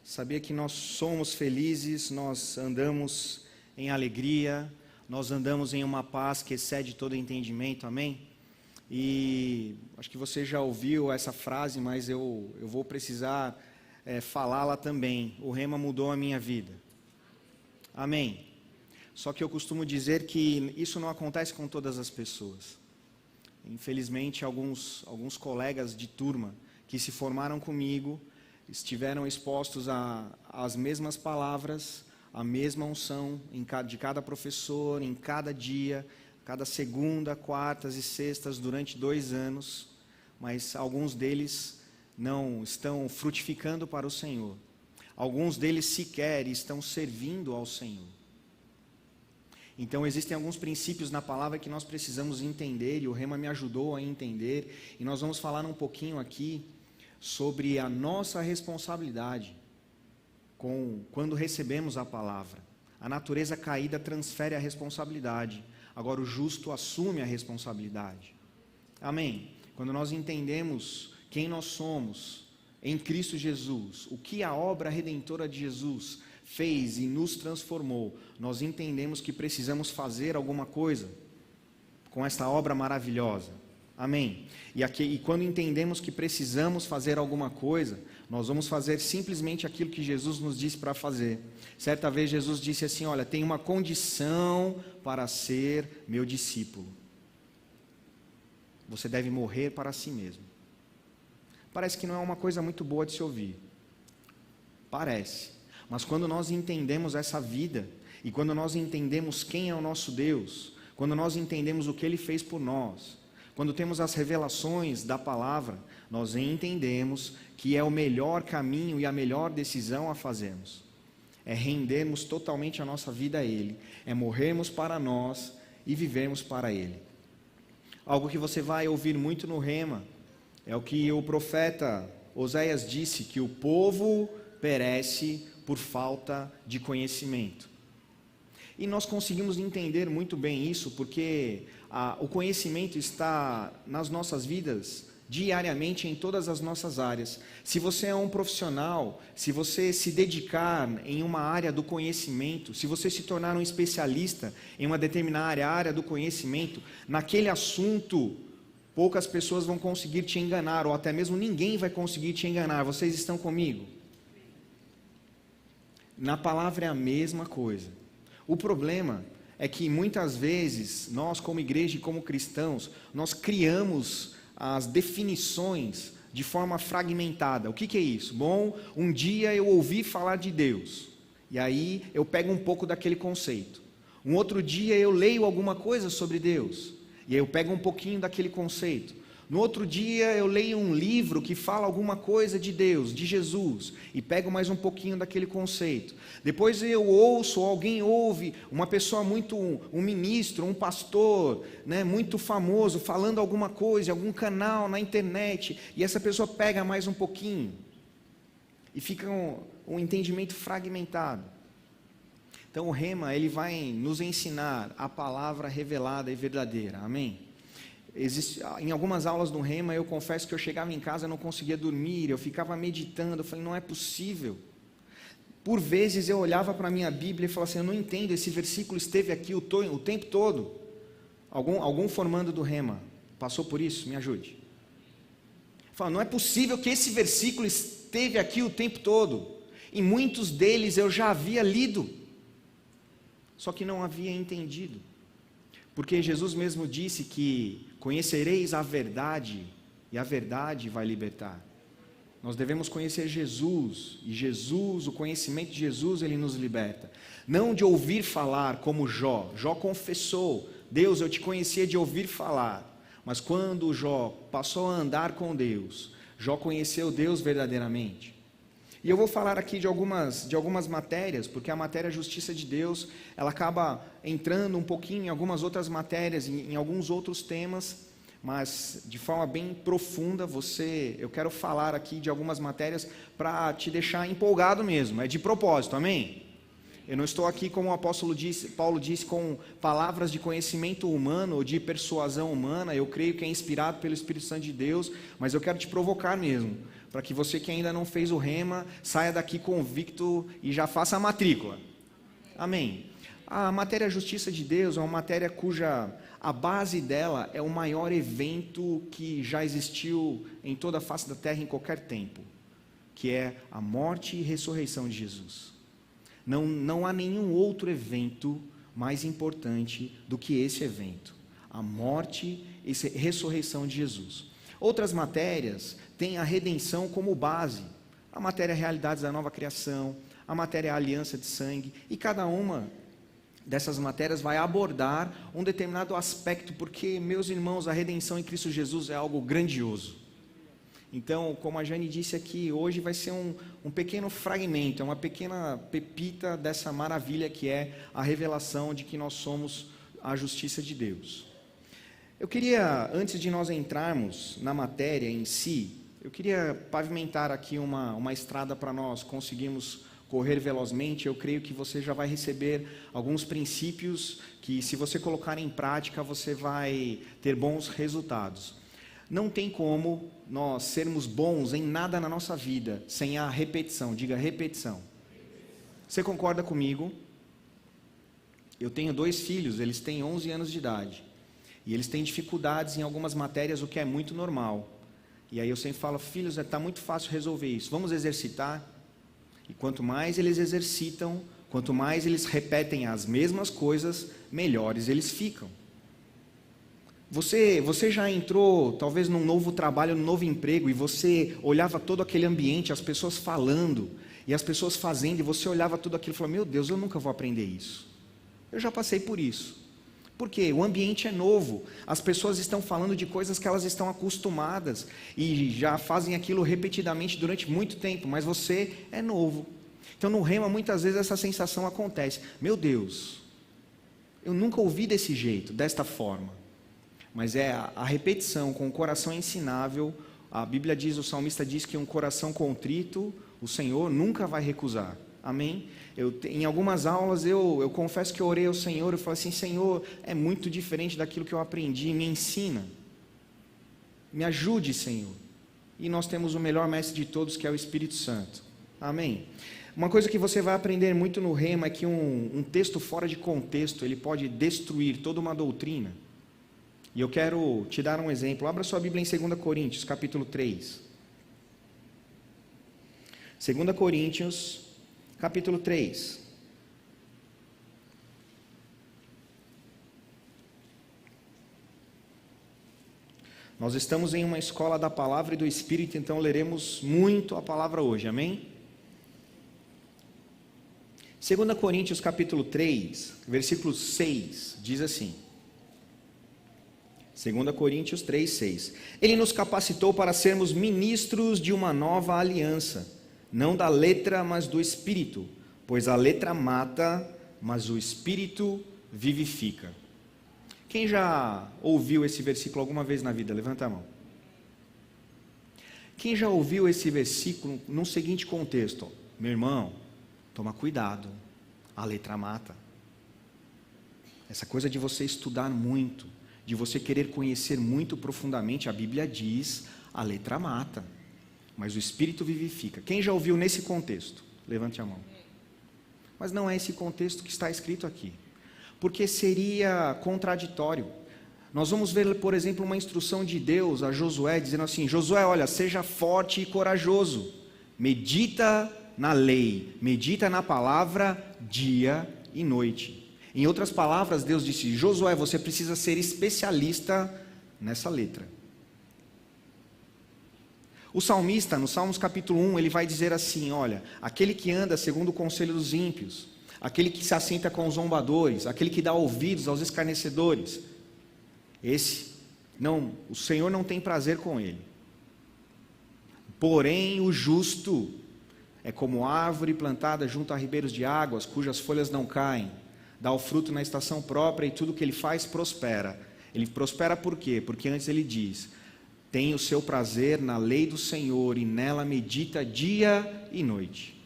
Sabia que nós somos felizes, nós andamos em alegria, nós andamos em uma paz que excede todo entendimento, amém? E acho que você já ouviu essa frase, mas eu vou precisar falá-la também. O Rema mudou a minha vida, amém? Só que eu costumo dizer que isso não acontece com todas as pessoas. Infelizmente, alguns colegas de turma que se formaram comigo estiveram expostos às mesmas palavras, à mesma unção de cada professor, em cada dia, cada segunda, quartas e sextas, durante 2 anos, mas alguns deles não estão frutificando para o Senhor. Alguns deles sequer estão servindo ao Senhor. Então existem alguns princípios na palavra que nós precisamos entender, e o Rema me ajudou a entender, e nós vamos falar um pouquinho aqui sobre a nossa responsabilidade quando recebemos a palavra. A natureza caída transfere a responsabilidade, agora o justo assume a responsabilidade. Amém? Quando nós entendemos quem nós somos em Cristo Jesus, o que a obra redentora de Jesus fez e nos transformou, nós entendemos que precisamos fazer alguma coisa com esta obra maravilhosa. Amém? E quando entendemos que precisamos fazer alguma coisa, nós vamos fazer simplesmente aquilo que Jesus nos disse para fazer. Certa vez Jesus disse assim: olha, tem uma condição para ser meu discípulo. Você deve morrer para si mesmo. Parece que não é uma coisa muito boa de se ouvir. Parece. Mas quando nós entendemos essa vida, e quando nós entendemos quem é o nosso Deus, quando nós entendemos o que Ele fez por nós, quando temos as revelações da palavra, nós entendemos que é o melhor caminho e a melhor decisão a fazermos. É rendermos totalmente a nossa vida a Ele, é morrermos para nós e vivermos para Ele. Algo que você vai ouvir muito no Rema é o que o profeta Oséias disse, que o povo perece por falta de conhecimento. E nós conseguimos entender muito bem isso, porque o conhecimento está nas nossas vidas diariamente em todas as nossas áreas. Se você é um profissional, se você se dedicar em uma área do conhecimento, se você se tornar um especialista em uma determinada área do conhecimento, naquele assunto, poucas pessoas vão conseguir te enganar, ou até mesmo ninguém vai conseguir te enganar. Vocês estão comigo? Na palavra é a mesma coisa. O problema é que muitas vezes nós, como igreja e como cristãos, nós criamos as definições de forma fragmentada. O que é isso? Bom, um dia eu ouvi falar de Deus, e aí eu pego um pouco daquele conceito. Um outro dia eu leio alguma coisa sobre Deus, e aí eu pego um pouquinho daquele conceito. No outro dia eu leio um livro que fala alguma coisa de Deus, de Jesus, e pego mais um pouquinho daquele conceito. Depois eu ouço, ou alguém ouve, uma pessoa um ministro, um pastor, muito famoso, falando alguma coisa, em algum canal na internet, e essa pessoa pega mais um pouquinho, e fica um entendimento fragmentado. Então o Rema, ele vai nos ensinar a palavra revelada e verdadeira, amém? Em algumas aulas do Rema, eu confesso que eu chegava em casa e não conseguia dormir, eu ficava meditando, eu falei, não é possível. Por vezes eu olhava para a minha Bíblia e falava assim, eu não entendo, esse versículo esteve aqui o tempo todo. Algum formando do Rema passou por isso? Me ajude. Fala, não é possível que esse versículo esteve aqui o tempo todo. E muitos deles eu já havia lido, só que não havia entendido. Porque Jesus mesmo disse que conhecereis a verdade, e a verdade vai libertar. Nós devemos conhecer Jesus, e Jesus, o conhecimento de Jesus, ele nos liberta. Não de ouvir falar como Jó. Jó confessou, Deus, eu te conhecia de ouvir falar. Mas quando Jó passou a andar com Deus, Jó conheceu Deus verdadeiramente. E eu vou falar aqui de algumas matérias, porque a matéria justiça de Deus, ela acaba entrando um pouquinho em algumas outras matérias, em alguns outros temas, mas de forma bem profunda. Eu quero falar aqui de algumas matérias para te deixar empolgado mesmo, é de propósito, amém? Eu não estou aqui, como o apóstolo Paulo disse, com palavras de conhecimento humano ou de persuasão humana. Eu creio que é inspirado pelo Espírito Santo de Deus, mas eu quero te provocar mesmo, para que você que ainda não fez o rema, saia daqui convicto e já faça a matrícula. Amém. A matéria Justiça de Deus é uma matéria cuja a base dela é o maior evento que já existiu em toda a face da terra em qualquer tempo, que é a morte e ressurreição de Jesus. Não há nenhum outro evento mais importante do que esse evento, a morte e ressurreição de Jesus. Outras matérias têm a redenção como base, a matéria realidades da nova criação, a matéria aliança de sangue, e cada uma dessas matérias vai abordar um determinado aspecto, porque, meus irmãos, a redenção em Cristo Jesus é algo grandioso. Então, como a Jane disse aqui, hoje vai ser um pequeno fragmento, uma pequena pepita dessa maravilha que é a revelação de que nós somos a justiça de Deus. Eu queria, antes de nós entrarmos na matéria em si, eu queria pavimentar aqui uma estrada para nós conseguirmos correr velozmente. Eu creio que você já vai receber alguns princípios que, se você colocar em prática, você vai ter bons resultados. Não tem como nós sermos bons em nada na nossa vida sem a repetição. Diga repetição. Você concorda comigo? Eu tenho 2 filhos, eles têm 11 anos de idade. E eles têm dificuldades em algumas matérias, o que é muito normal. E aí eu sempre falo, filhos, está muito fácil resolver isso. Vamos exercitar? E quanto mais eles exercitam, quanto mais eles repetem as mesmas coisas, melhores eles ficam. Você já entrou, talvez, num novo trabalho, num novo emprego, e você olhava todo aquele ambiente, as pessoas falando, e as pessoas fazendo, e você olhava tudo aquilo e falava, meu Deus, eu nunca vou aprender isso. Eu já passei por isso. Por quê? O ambiente é novo, as pessoas estão falando de coisas que elas estão acostumadas, e já fazem aquilo repetidamente durante muito tempo, mas você é novo. Então, no rema, muitas vezes essa sensação acontece, meu Deus, eu nunca ouvi desse jeito, desta forma. Mas é a repetição com o coração ensinável. A Bíblia diz, o salmista diz que um coração contrito, o Senhor nunca vai recusar. Amém? Em algumas aulas eu confesso que eu orei ao Senhor, eu falei assim, Senhor, é muito diferente daquilo que eu aprendi, me ensina. Me ajude, Senhor. E nós temos o melhor mestre de todos, que é o Espírito Santo. Amém? Uma coisa que você vai aprender muito no rema é que um texto fora de contexto, ele pode destruir toda uma doutrina. E eu quero te dar um exemplo. Abra sua Bíblia em 2 Coríntios, capítulo 3. 2 Coríntios, capítulo 3. Nós estamos em uma escola da palavra e do Espírito, então leremos muito a palavra hoje, amém? 2 Coríntios, capítulo 3, versículo 6, diz assim. 2 Coríntios 3, 6. Ele nos capacitou para sermos ministros de uma nova aliança, não da letra, mas do Espírito, pois a letra mata, mas o Espírito vivifica. Quem já ouviu esse versículo alguma vez na vida? Levanta a mão. Quem já ouviu esse versículo no seguinte contexto? Meu irmão, toma cuidado, a letra mata. Essa coisa de você estudar muito, de você querer conhecer muito profundamente, a Bíblia diz, a letra mata, mas o Espírito vivifica. Quem já ouviu nesse contexto? Levante a mão. Mas não é esse contexto que está escrito aqui, porque seria contraditório. Nós vamos ver, por exemplo, uma instrução de Deus a Josué, dizendo assim, Josué, olha, seja forte e corajoso, medita na lei, medita na palavra dia e noite. Em outras palavras, Deus disse, Josué, você precisa ser especialista nessa letra. O salmista, no Salmos capítulo 1, ele vai dizer assim, olha, aquele que anda segundo o conselho dos ímpios, aquele que se assenta com os zombadores, aquele que dá ouvidos aos escarnecedores, o Senhor não tem prazer com ele. Porém, o justo é como árvore plantada junto a ribeiros de águas, cujas folhas não caem, dá o fruto na estação própria e tudo que ele faz prospera. Ele prospera por quê? Porque antes ele diz, tem o seu prazer na lei do Senhor e nela medita dia e noite.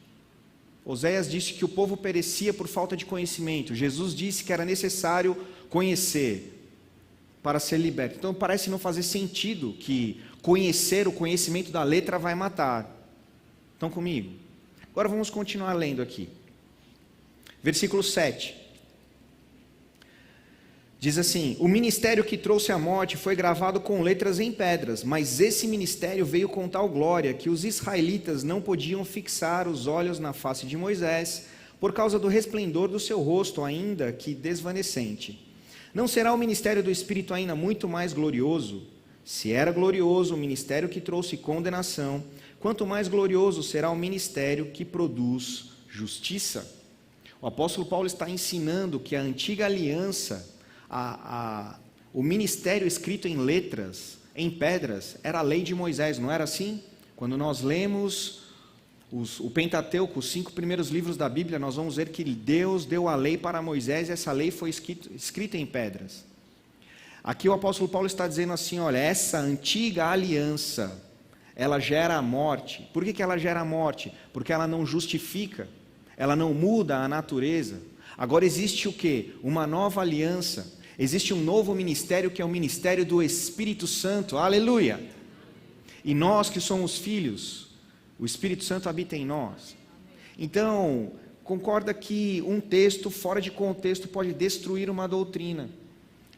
Oséias disse que o povo perecia por falta de conhecimento. Jesus disse que era necessário conhecer para ser liberto. Então parece não fazer sentido que conhecer, o conhecimento da letra vai matar. Estão comigo? Agora vamos continuar lendo aqui. Versículo 7. Diz assim: o ministério que trouxe a morte foi gravado com letras em pedras, mas esse ministério veio com tal glória que os israelitas não podiam fixar os olhos na face de Moisés, por causa do resplendor do seu rosto, ainda que desvanecente. Não será o ministério do Espírito ainda muito mais glorioso? Se era glorioso o ministério que trouxe condenação, quanto mais glorioso será o ministério que produz justiça. O apóstolo Paulo está ensinando que a antiga aliança, o ministério escrito em letras, em pedras, era a lei de Moisés, não era assim? Quando nós lemos o Pentateuco, os 5 primeiros livros da Bíblia, nós vamos ver que Deus deu a lei para Moisés e essa lei foi escrita em pedras. Aqui o apóstolo Paulo está dizendo assim, olha, essa antiga aliança, ela gera a morte. Por que ela gera a morte? Porque ela não justifica, ela não muda a natureza. Agora existe o quê? Uma nova aliança, existe um novo ministério que é o ministério do Espírito Santo, aleluia! E nós que somos filhos, o Espírito Santo habita em nós. Então, concorda que um texto fora de contexto pode destruir uma doutrina.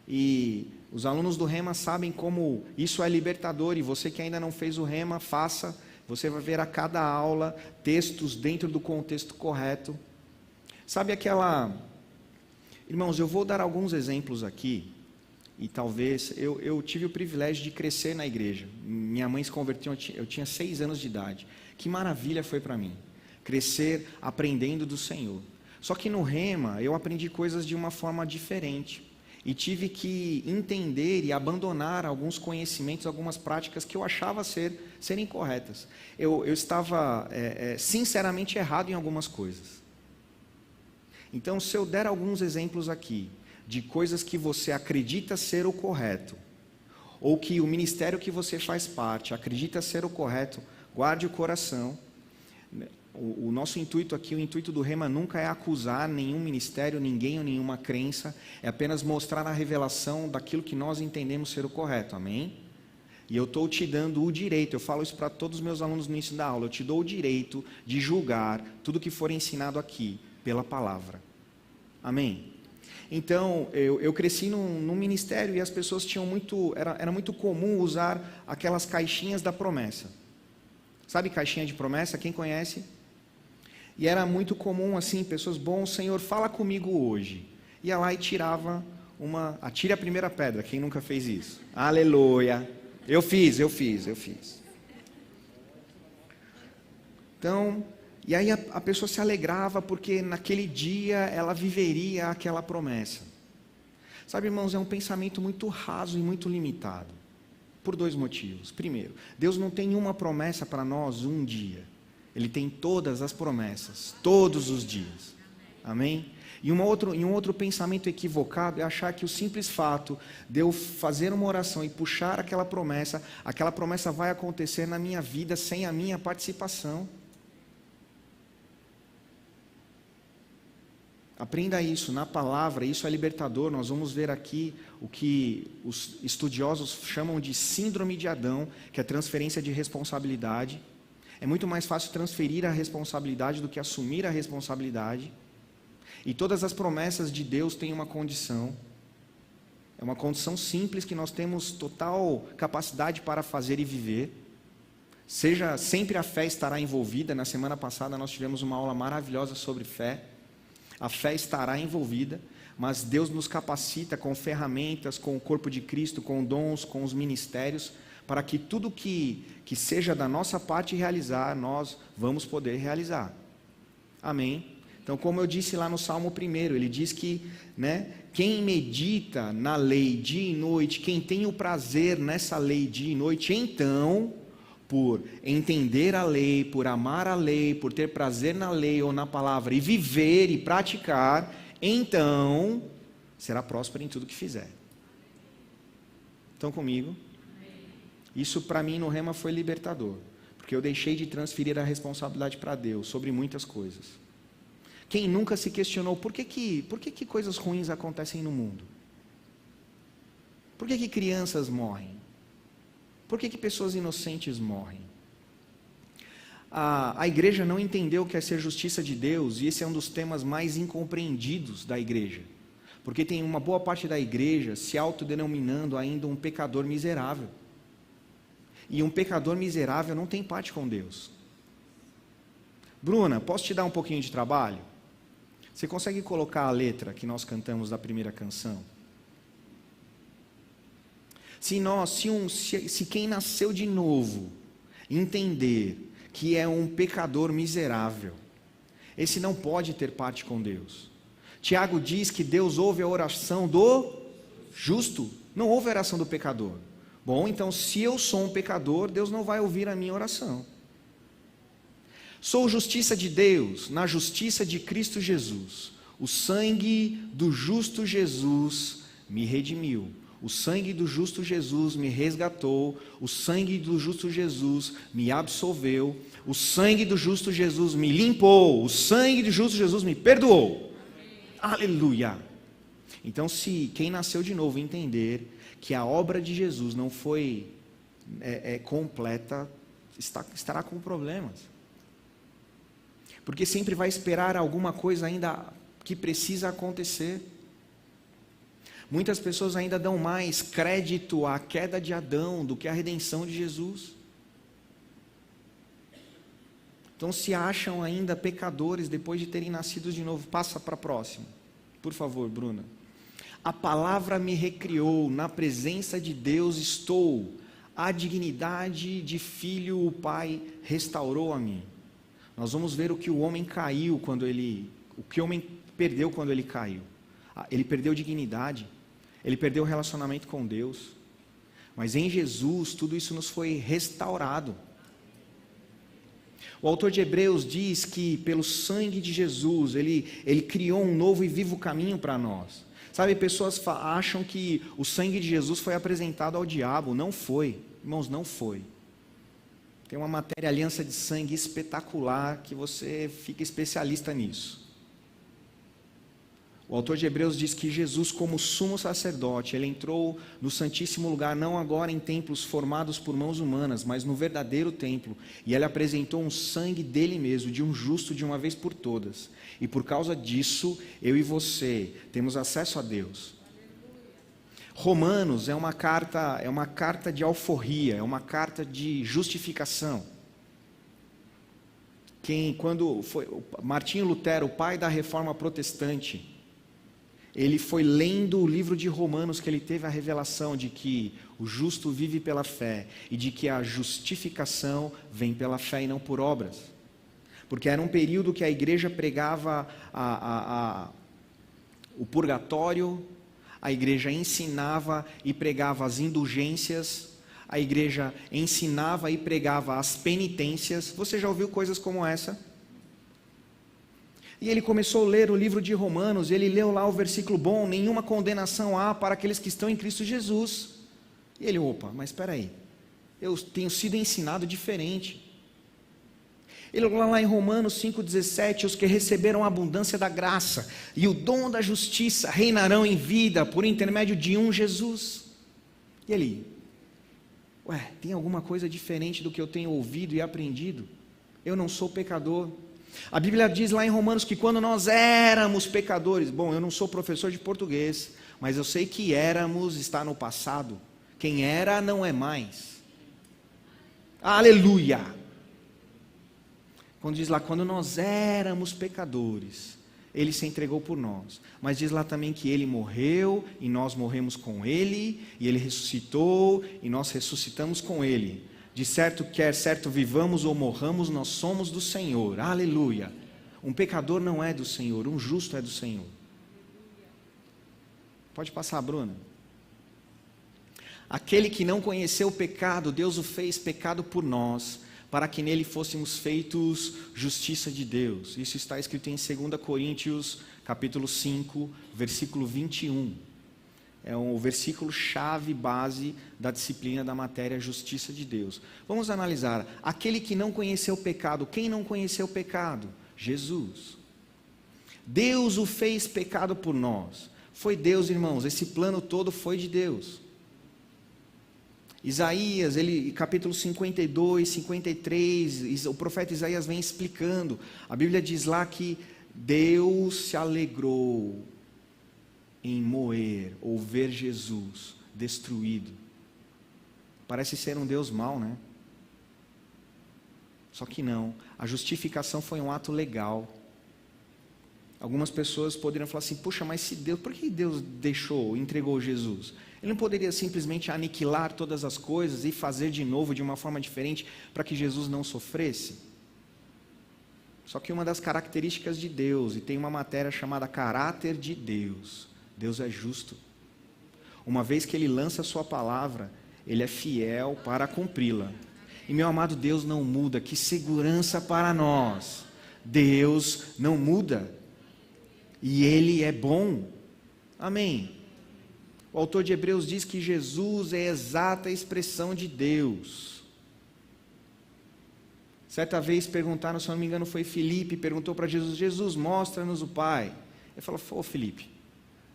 E os alunos do Rema sabem como isso é libertador, e você que ainda não fez o Rema, faça. Você vai ver a cada aula textos dentro do contexto correto. Sabe aquela... Irmãos, eu vou dar alguns exemplos aqui, e talvez... Eu tive o privilégio de crescer na igreja. Minha mãe se converteu, eu tinha 6 anos de idade. Que maravilha foi para mim, crescer aprendendo do Senhor. Só que no Rema, eu aprendi coisas de uma forma diferente. E tive que entender e abandonar alguns conhecimentos, algumas práticas que eu achava serem corretas. Eu estava sinceramente errado em algumas coisas. Então, se eu der alguns exemplos aqui, de coisas que você acredita ser o correto, ou que o ministério que você faz parte acredita ser o correto, guarde o coração. O nosso intuito aqui, o intuito do Rema nunca é acusar nenhum ministério, ninguém ou nenhuma crença, é apenas mostrar a revelação daquilo que nós entendemos ser o correto, amém? E eu estou te dando o direito, eu falo isso para todos os meus alunos no início da aula, eu te dou o direito de julgar tudo que for ensinado aqui, pela palavra, amém? Então, eu cresci num ministério e as pessoas tinham era muito comum usar aquelas caixinhas da promessa. Sabe caixinha de promessa? Quem conhece? E era muito comum assim, pessoas, bom, Senhor, fala comigo hoje. Ia lá e tirava atire a primeira pedra, quem nunca fez isso? Aleluia. Eu fiz. Então, e aí a pessoa se alegrava porque naquele dia ela viveria aquela promessa. Sabe, irmãos, é um pensamento muito raso e muito limitado. Por 2 motivos. Primeiro, Deus não tem uma promessa para nós um dia. Ele tem todas as promessas, todos os dias. Amém? E um outro pensamento equivocado é achar que o simples fato de eu fazer uma oração e puxar aquela promessa vai acontecer na minha vida sem a minha participação. Aprenda isso na palavra, isso é libertador. Nós vamos ver aqui o que os estudiosos chamam de síndrome de Adão, que é transferência de responsabilidade. É muito mais fácil transferir a responsabilidade do que assumir a responsabilidade. E todas as promessas de Deus têm uma condição. É uma condição simples que nós temos total capacidade para fazer e viver. Sempre a fé estará envolvida. Na semana passada nós tivemos uma aula maravilhosa sobre fé. A fé estará envolvida, mas Deus nos capacita com ferramentas, com o corpo de Cristo, com dons, com os ministérios, para que tudo que seja da nossa parte realizar, nós vamos poder realizar. Amém? Então, como eu disse lá no Salmo 1, ele diz que, quem medita na lei dia e noite, quem tem o prazer nessa lei dia e noite, então, por entender a lei, por amar a lei, por ter prazer na lei ou na palavra, e viver e praticar, então, será próspero em tudo que fizer. Estão comigo? Isso para mim no Rema foi libertador, porque eu deixei de transferir a responsabilidade para Deus sobre muitas coisas. Quem nunca se questionou por que coisas ruins acontecem no mundo? Por que crianças morrem? Por que pessoas inocentes morrem? A igreja não entendeu o que é ser justiça de Deus, e esse é um dos temas mais incompreendidos da igreja. Porque tem uma boa parte da igreja se autodenominando ainda um pecador miserável. E um pecador miserável não tem parte com Deus. Bruna, posso te dar um pouquinho de trabalho? Você consegue colocar a letra que nós cantamos da primeira canção? Se quem nasceu de novo entender que é um pecador miserável, esse não pode ter parte com Deus. Tiago diz que Deus ouve a oração do justo, não ouve a oração do pecador. Bom, então se eu sou um pecador, Deus não vai ouvir a minha oração. Sou justiça de Deus, na justiça de Cristo Jesus. O sangue do justo Jesus me redimiu. O sangue do justo Jesus me resgatou. O sangue do justo Jesus me absolveu. O sangue do justo Jesus me limpou. O sangue do justo Jesus me perdoou. Aleluia! Então, se quem nasceu de novo entender que a obra de Jesus não foi completa, estará com problemas. Porque sempre vai esperar alguma coisa ainda que precisa acontecer. Muitas pessoas ainda dão mais crédito à queda de Adão do que à redenção de Jesus. Então se acham ainda pecadores depois de terem nascido de novo. Passa para a próxima. Por favor, Bruna. A palavra me recriou, na presença de Deus estou. A dignidade de filho o Pai restaurou a mim. Nós vamos ver o que o homem caiu o que o homem perdeu quando ele caiu. Ele perdeu dignidade, ele perdeu o relacionamento com Deus. Mas em Jesus tudo isso nos foi restaurado. O autor de Hebreus diz que pelo sangue de Jesus, ele criou um novo e vivo caminho para nós. Sabe, pessoas acham que o sangue de Jesus foi apresentado ao diabo. Não foi, irmãos, não foi. Tem uma matéria, aliança de sangue espetacular, que você fica especialista nisso. O autor de Hebreus diz que Jesus, como sumo sacerdote, ele entrou no Santíssimo Lugar, não agora em templos formados por mãos humanas, mas no verdadeiro templo, e ele apresentou um sangue dele mesmo, de um justo, de uma vez por todas. E por causa disso, eu e você temos acesso a Deus. Romanos é uma carta de alforria, é uma carta de justificação. Quando foi Martinho Lutero, o pai da Reforma Protestante, ele foi lendo o livro de Romanos que ele teve a revelação de que o justo vive pela fé e de que a justificação vem pela fé e não por obras. Porque era um período que a igreja pregava o purgatório, a igreja ensinava e pregava as indulgências, a igreja ensinava e pregava as penitências. Você já ouviu coisas como essa? E ele começou a ler o livro de Romanos, ele leu lá o versículo bom, nenhuma condenação há para aqueles que estão em Cristo Jesus. E ele, mas espera aí, eu tenho sido ensinado diferente. Ele lá em Romanos 5,17, os que receberam a abundância da graça e o dom da justiça reinarão em vida por intermédio de um Jesus. E ele, tem alguma coisa diferente do que eu tenho ouvido e aprendido? Eu não sou pecador. A Bíblia diz lá em Romanos que quando nós éramos pecadores, eu não sou professor de português, mas eu sei que éramos está no passado. Quem era não é mais. Aleluia! Quando diz lá, quando nós éramos pecadores, Ele se entregou por nós. Mas diz lá também que Ele morreu e nós morremos com Ele, e Ele ressuscitou e nós ressuscitamos com Ele. De certo, quer certo vivamos ou morramos, nós somos do Senhor. Aleluia! Um pecador não é do Senhor, um justo é do Senhor. Pode passar, Bruna. Aquele que não conheceu o pecado, Deus o fez pecado por nós, para que nele fôssemos feitos justiça de Deus. Isso está escrito em 2 Coríntios, capítulo 5, versículo 21. É um versículo chave, base da disciplina da matéria justiça de Deus. Vamos analisar. Aquele que não conheceu o pecado, quem não conheceu o pecado? Jesus. Deus o fez pecado por nós. Foi Deus, irmãos, esse plano todo foi de Deus. Isaías, capítulo 52, 53, o profeta Isaías vem explicando. A Bíblia diz lá que Deus se alegrou em moer ou ver Jesus destruído. Parece ser um Deus mau, né? Só que não. A justificação foi um ato legal. Algumas pessoas poderiam falar assim: puxa, mas se Deus, por que Deus entregou Jesus? Ele não poderia simplesmente aniquilar todas as coisas e fazer de novo de uma forma diferente para que Jesus não sofresse? Só que uma das características de Deus, e tem uma matéria chamada caráter de Deus, Deus é justo. Uma vez que Ele lança a sua palavra, Ele é fiel para cumpri-la. E meu amado, Deus não muda. Que segurança para nós. Deus não muda. E Ele é bom. Amém. O autor de Hebreus diz que Jesus é a exata expressão de Deus. Certa vez perguntaram, se não me engano foi Filipe, perguntou para Jesus: Jesus, mostra-nos o Pai. Ele falou: ô Filipe,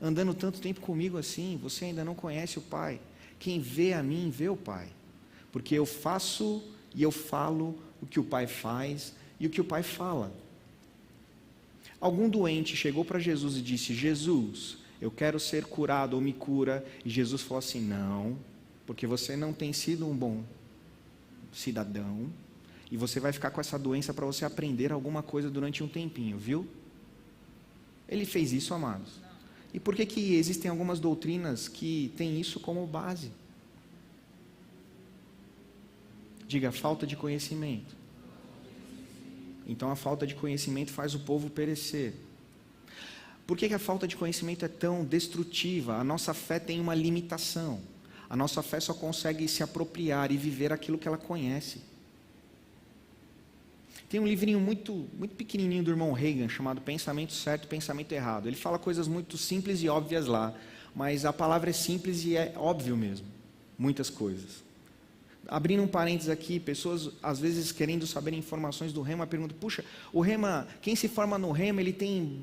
andando tanto tempo comigo assim, você ainda não conhece o Pai. Quem vê a mim, vê o Pai. Porque eu faço e eu falo o que o Pai faz e o que o Pai fala. Algum doente chegou para Jesus e disse: Jesus, eu quero ser curado, ou me cura. E Jesus falou assim: não, porque você não tem sido um bom cidadão, e você vai ficar com essa doença para você aprender alguma coisa durante um tempinho, viu? Ele fez isso, amados. E por que existem algumas doutrinas que têm isso como base? Diga: falta de conhecimento. Então a falta de conhecimento faz o povo perecer. Por que a falta de conhecimento é tão destrutiva? A nossa fé tem uma limitação. A nossa fé só consegue se apropriar e viver aquilo que ela conhece. Tem um livrinho muito pequenininho do irmão Reagan, chamado Pensamento Certo e Pensamento Errado. Ele fala coisas muito simples e óbvias lá, mas a palavra é simples e é óbvio mesmo. Muitas coisas. Abrindo um parênteses aqui, pessoas às vezes querendo saber informações do Rema, perguntam: puxa, o Rema, quem se forma no Rema, ele tem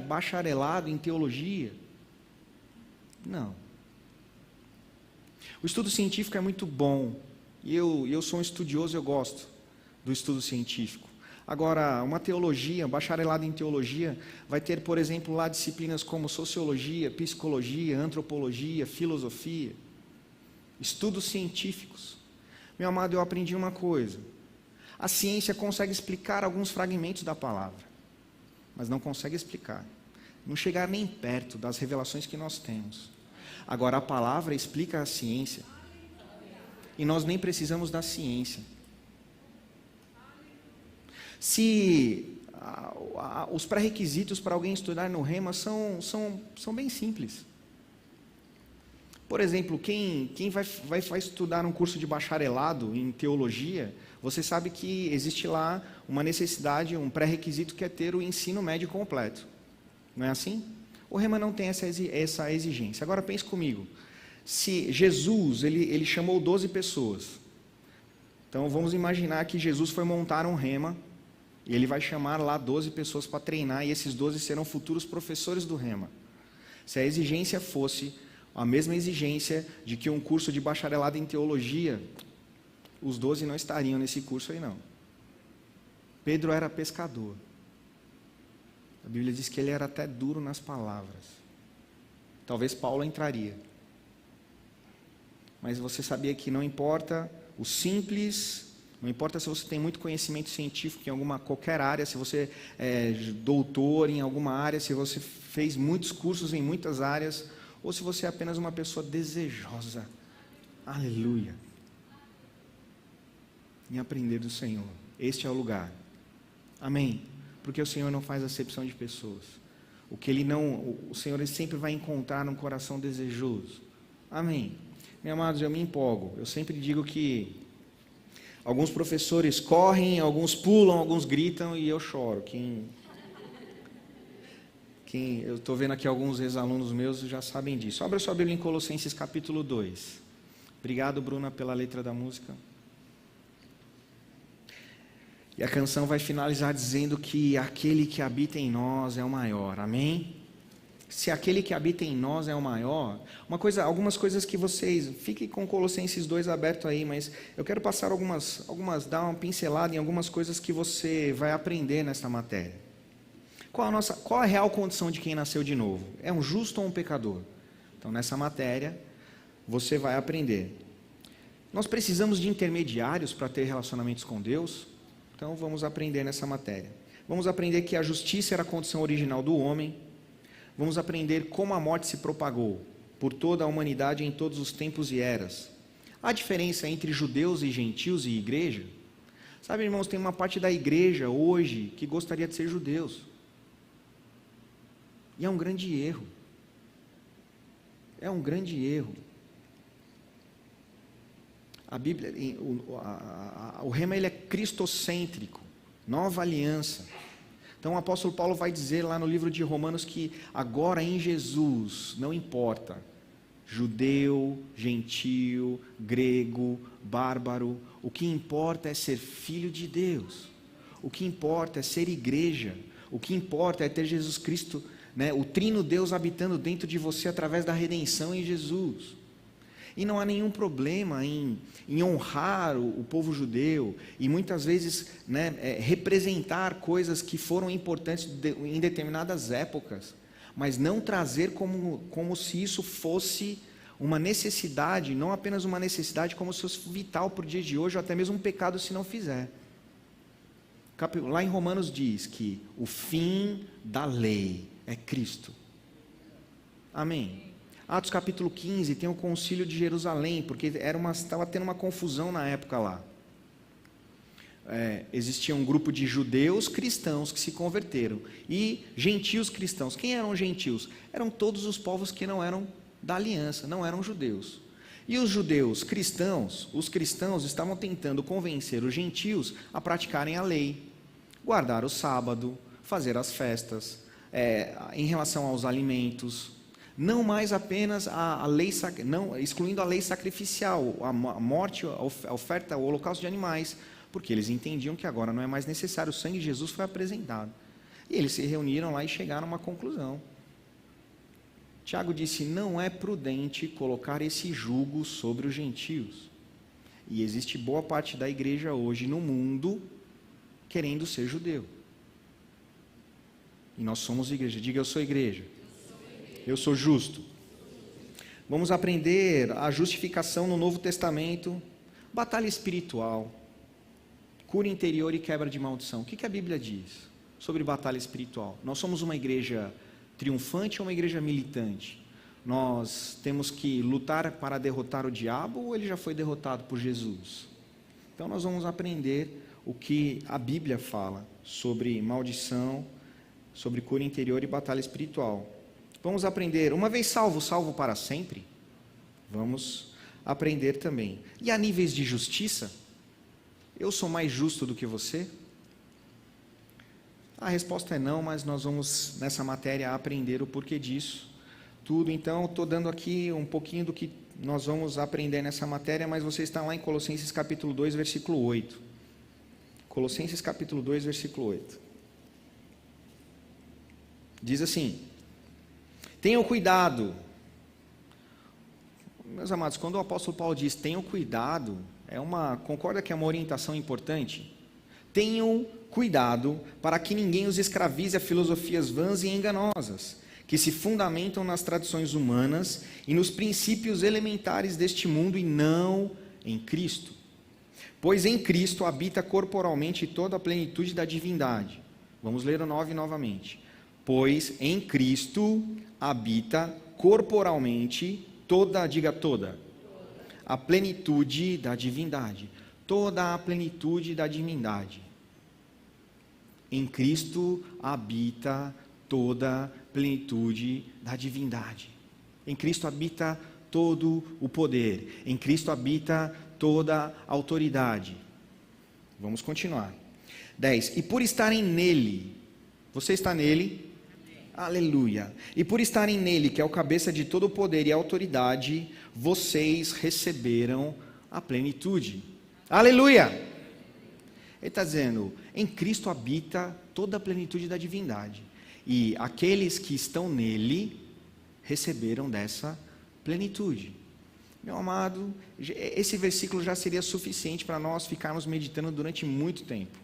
bacharelado em teologia? Não. O estudo científico é muito bom, e eu sou um estudioso, eu gosto do estudo científico. Agora, uma teologia, um bacharelado em teologia, vai ter, por exemplo, lá disciplinas como sociologia, psicologia, antropologia, filosofia, estudos científicos. Meu amado, eu aprendi uma coisa: a ciência consegue explicar alguns fragmentos da palavra, mas não consegue explicar, não chegar nem perto das revelações que nós temos. Agora, a palavra explica a ciência, e nós nem precisamos da ciência. Se os pré-requisitos para alguém estudar no Rema são bem simples. Por exemplo, quem vai estudar um curso de bacharelado em teologia, você sabe que existe lá uma necessidade, um pré-requisito que é ter o ensino médio completo. Não é assim? O Rema não tem essa exigência. Agora pense comigo. Se Jesus, ele chamou 12 pessoas. Então vamos imaginar que Jesus foi montar um Rema, e ele vai chamar lá 12 pessoas para treinar, e esses 12 serão futuros professores do Rema. Se a exigência fosse a mesma exigência de que um curso de bacharelado em teologia, os 12 não estariam nesse curso aí não. Pedro era pescador. A Bíblia diz que ele era até duro nas palavras. Talvez Paulo entraria. Mas você sabia que não importa o simples, não importa se você tem muito conhecimento científico em qualquer área, se você é doutor em alguma área, se você fez muitos cursos em muitas áreas, ou se você é apenas uma pessoa desejosa, aleluia, em aprender do Senhor. Este é o lugar. Amém? Porque o Senhor não faz acepção de pessoas. O Senhor ele sempre vai encontrar um coração desejoso. Amém? Meus amados, eu me empolgo. Eu sempre digo que alguns professores correm, alguns pulam, alguns gritam e eu choro. Eu estou vendo aqui alguns ex-alunos meus já sabem disso. Abra sua Bíblia em Colossenses capítulo 2. Obrigado, Bruna, pela letra da música. E a canção vai finalizar dizendo que aquele que habita em nós é o maior. Amém? se aquele que habita em nós é o maior. Algumas coisas que vocês, fiquem com Colossenses 2 aberto aí, mas eu quero passar dar uma pincelada em algumas coisas que você vai aprender nessa matéria. Qual a real condição de quem nasceu de novo? É um justo ou um pecador? Então, nessa matéria, você vai aprender. Nós precisamos de intermediários para ter relacionamentos com Deus? Então, vamos aprender nessa matéria. Vamos aprender que a justiça era a condição original do homem. Vamos aprender como a morte se propagou por toda a humanidade em todos os tempos e eras. A diferença entre judeus e gentios e igreja? Sabe, irmãos, tem uma parte da igreja hoje que gostaria de ser judeus. E é um grande erro. É um grande erro. A Bíblia, o rema ele é cristocêntrico, nova aliança. Então o apóstolo Paulo vai dizer lá no livro de Romanos que agora em Jesus não importa judeu, gentio, grego, bárbaro, o que importa é ser filho de Deus, o que importa é ser igreja, o que importa é ter Jesus Cristo, né, o trino Deus habitando dentro de você através da redenção em Jesus. E não há nenhum problema em honrar o povo judeu e muitas vezes, né, representar coisas que foram importantes em determinadas épocas, mas não trazer como se isso fosse uma necessidade, não apenas uma necessidade, como se fosse vital para o dia de hoje, ou até mesmo um pecado se não fizer. Lá em Romanos diz que o fim da lei é Cristo. Amém? Atos capítulo 15 tem o concílio de Jerusalém, porque estava tendo uma confusão na época lá. Existia um grupo de judeus cristãos que se converteram e gentios cristãos. Quem eram gentios? Eram todos os povos que não eram da aliança, não eram judeus. E os judeus cristãos, os cristãos estavam tentando convencer os gentios a praticarem a lei, guardar o sábado, fazer as festas, em relação aos alimentos. Não mais apenas a lei, não, excluindo a lei sacrificial, a morte, a oferta, o holocausto de animais, porque eles entendiam que agora não é mais necessário, o sangue de Jesus foi apresentado. E eles se reuniram lá e chegaram a uma conclusão. Tiago disse, não é prudente colocar esse jugo sobre os gentios. E existe boa parte da igreja hoje no mundo querendo ser judeu. E nós somos igreja. Diga, eu sou igreja. Eu sou justo. Vamos aprender a justificação no Novo Testamento, batalha espiritual, cura interior e quebra de maldição. O que a Bíblia diz sobre batalha espiritual? Nós somos uma igreja triunfante ou uma igreja militante? Nós temos que lutar para derrotar o diabo ou ele já foi derrotado por Jesus? Então nós vamos aprender o que a Bíblia fala sobre maldição, sobre cura interior e batalha espiritual. Vamos aprender, uma vez salvo, salvo para sempre? Vamos aprender também. E a níveis de justiça? Eu sou mais justo do que você? A resposta é não, mas nós vamos, nessa matéria, aprender o porquê disso. Tudo, então, estou dando aqui um pouquinho do que nós vamos aprender nessa matéria, mas você está lá em Colossenses capítulo 2, versículo 8. Colossenses capítulo 2, versículo 8. Diz assim: tenham cuidado. Meus amados, quando o apóstolo Paulo diz tenham cuidado, concorda que é uma orientação importante? Tenham cuidado para que ninguém os escravize a filosofias vãs e enganosas, que se fundamentam nas tradições humanas e nos princípios elementares deste mundo e não em Cristo. Pois em Cristo habita corporalmente toda a plenitude da divindade. Vamos ler o 9 novamente. Pois em Cristo habita corporalmente toda, diga toda, a plenitude da divindade. Toda a plenitude da divindade. Em Cristo habita toda a plenitude da divindade. Em Cristo habita todo o poder. Em Cristo habita toda a autoridade. Vamos continuar. 10. E por estarem nele, você está nele? Aleluia. E por estarem nele, que é o cabeça de todo o poder e autoridade, vocês receberam a plenitude. Aleluia. Ele está dizendo, em Cristo habita toda a plenitude da divindade. E aqueles que estão nele receberam dessa plenitude. Meu amado, esse versículo já seria suficiente para nós ficarmos meditando durante muito tempo.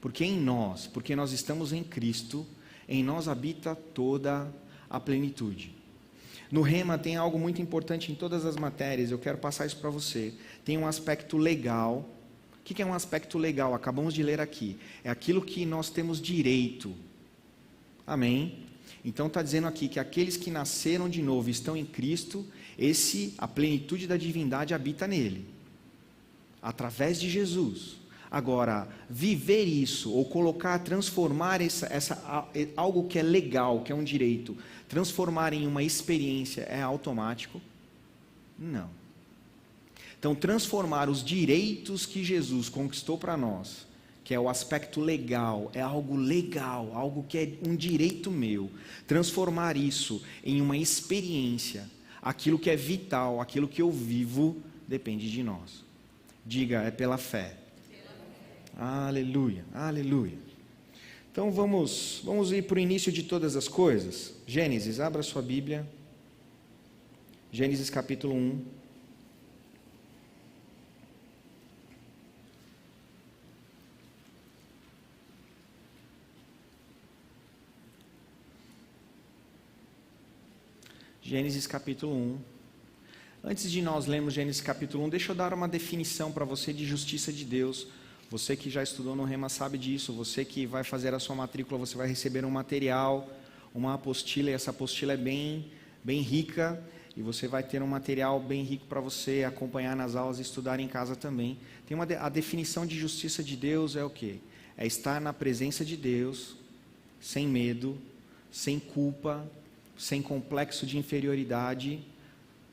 Porque em nós, porque nós estamos em Cristo, em nós habita toda a plenitude. No Rema tem algo muito importante em todas as matérias, eu quero passar isso para você. Tem um aspecto legal. O que é um aspecto legal? Acabamos de ler aqui. É aquilo que nós temos direito. Amém? Então está dizendo aqui que aqueles que nasceram de novo estão em Cristo, a plenitude da divindade habita nele, através de Jesus. Agora, viver isso, ou transformar algo que é legal, que é um direito, transformar em uma experiência é automático? Não. Então, transformar os direitos que Jesus conquistou para nós, que é o aspecto legal, é algo legal, algo que é um direito meu, transformar isso em uma experiência, aquilo que é vital, aquilo que eu vivo, depende de nós. Diga, é pela fé. Aleluia, aleluia. Então vamos ir para o início de todas as coisas. Gênesis, abra sua Bíblia. Gênesis capítulo 1. Gênesis capítulo 1. Antes de nós lermos Gênesis capítulo 1, deixa eu dar uma definição para você de justiça de Deus. Você que já estudou no Rema sabe disso. Você que vai fazer a sua matrícula, você vai receber um material, uma apostila, e essa apostila é bem rica, e você vai ter um material bem rico para você acompanhar nas aulas e estudar em casa também. A definição de justiça de Deus é o quê? É estar na presença de Deus, sem medo, sem culpa, sem complexo de inferioridade,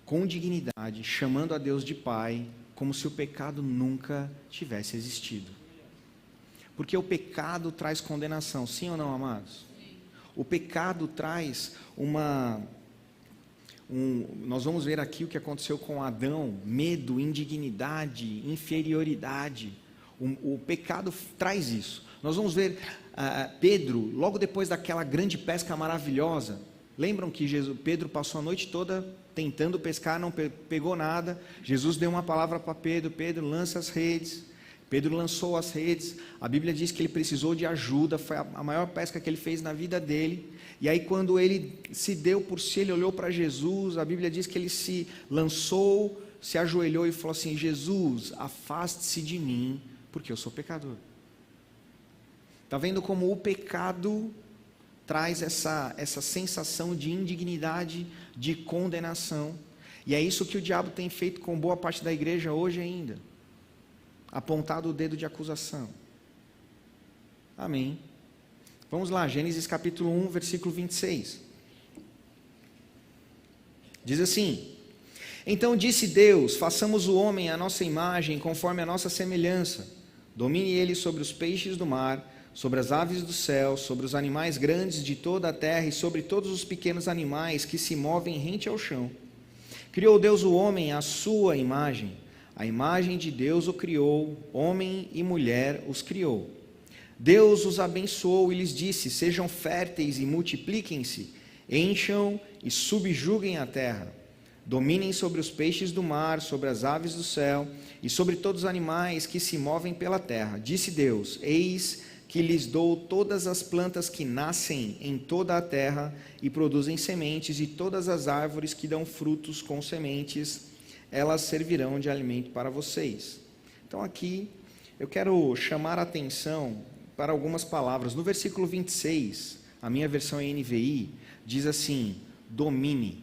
com dignidade, chamando a Deus de Pai, como se o pecado nunca tivesse existido. Porque o pecado traz condenação, sim ou não, amados? Sim. O pecado traz nós vamos ver aqui o que aconteceu com Adão: medo, indignidade, inferioridade. O pecado traz isso. Nós vamos ver Pedro, logo depois daquela grande pesca maravilhosa. Lembram que Pedro passou a noite toda tentando pescar, não pegou nada. Jesus deu uma palavra para Pedro: Pedro, lança as redes. Pedro lançou as redes. A Bíblia diz que ele precisou de ajuda, foi a maior pesca que ele fez na vida dele. E aí, quando ele se deu por si, ele olhou para Jesus. A Bíblia diz que ele se lançou, se ajoelhou e falou assim: Jesus, afaste-se de mim, porque eu sou pecador. Está vendo como o pecado traz essa sensação de indignidade, de condenação. E é isso que o diabo tem feito com boa parte da igreja hoje ainda. Apontado o dedo de acusação. Amém. Vamos lá, Gênesis capítulo 1, versículo 26. Diz assim: Então disse Deus: façamos o homem à nossa imagem, conforme a nossa semelhança. Domine ele sobre os peixes do mar, sobre as aves do céu, sobre os animais grandes de toda a terra e sobre todos os pequenos animais que se movem rente ao chão. Criou Deus o homem à sua imagem. A imagem de Deus o criou, homem e mulher os criou. Deus os abençoou e lhes disse: sejam férteis e multipliquem-se, encham e subjuguem a terra. Dominem sobre os peixes do mar, sobre as aves do céu e sobre todos os animais que se movem pela terra. Disse Deus: eis que lhes dou todas as plantas que nascem em toda a terra e produzem sementes, e todas as árvores que dão frutos com sementes, elas servirão de alimento para vocês. Então aqui eu quero chamar a atenção para algumas palavras. No versículo 26, a minha versão é NVI, diz assim: domine.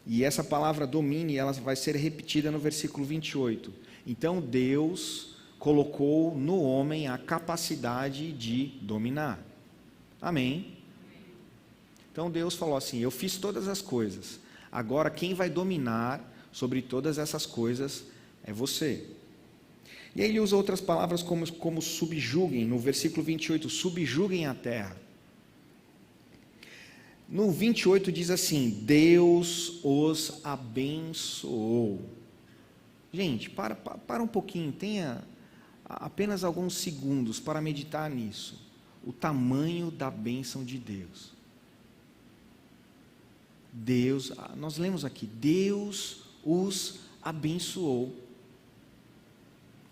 E essa palavra domine, ela vai ser repetida no versículo 28. Então Deus colocou no homem a capacidade de dominar. Amém? Então Deus falou assim: eu fiz todas as coisas. Agora quem vai dominar sobre todas essas coisas é você. E aí ele usa outras palavras como subjuguem. No versículo 28, subjuguem a terra. No 28 diz assim: Deus os abençoou. Gente, para um pouquinho, tenha apenas alguns segundos para meditar nisso. o tamanho da bênção de Deus. Deus, nós lemos aqui, Deus os abençoou.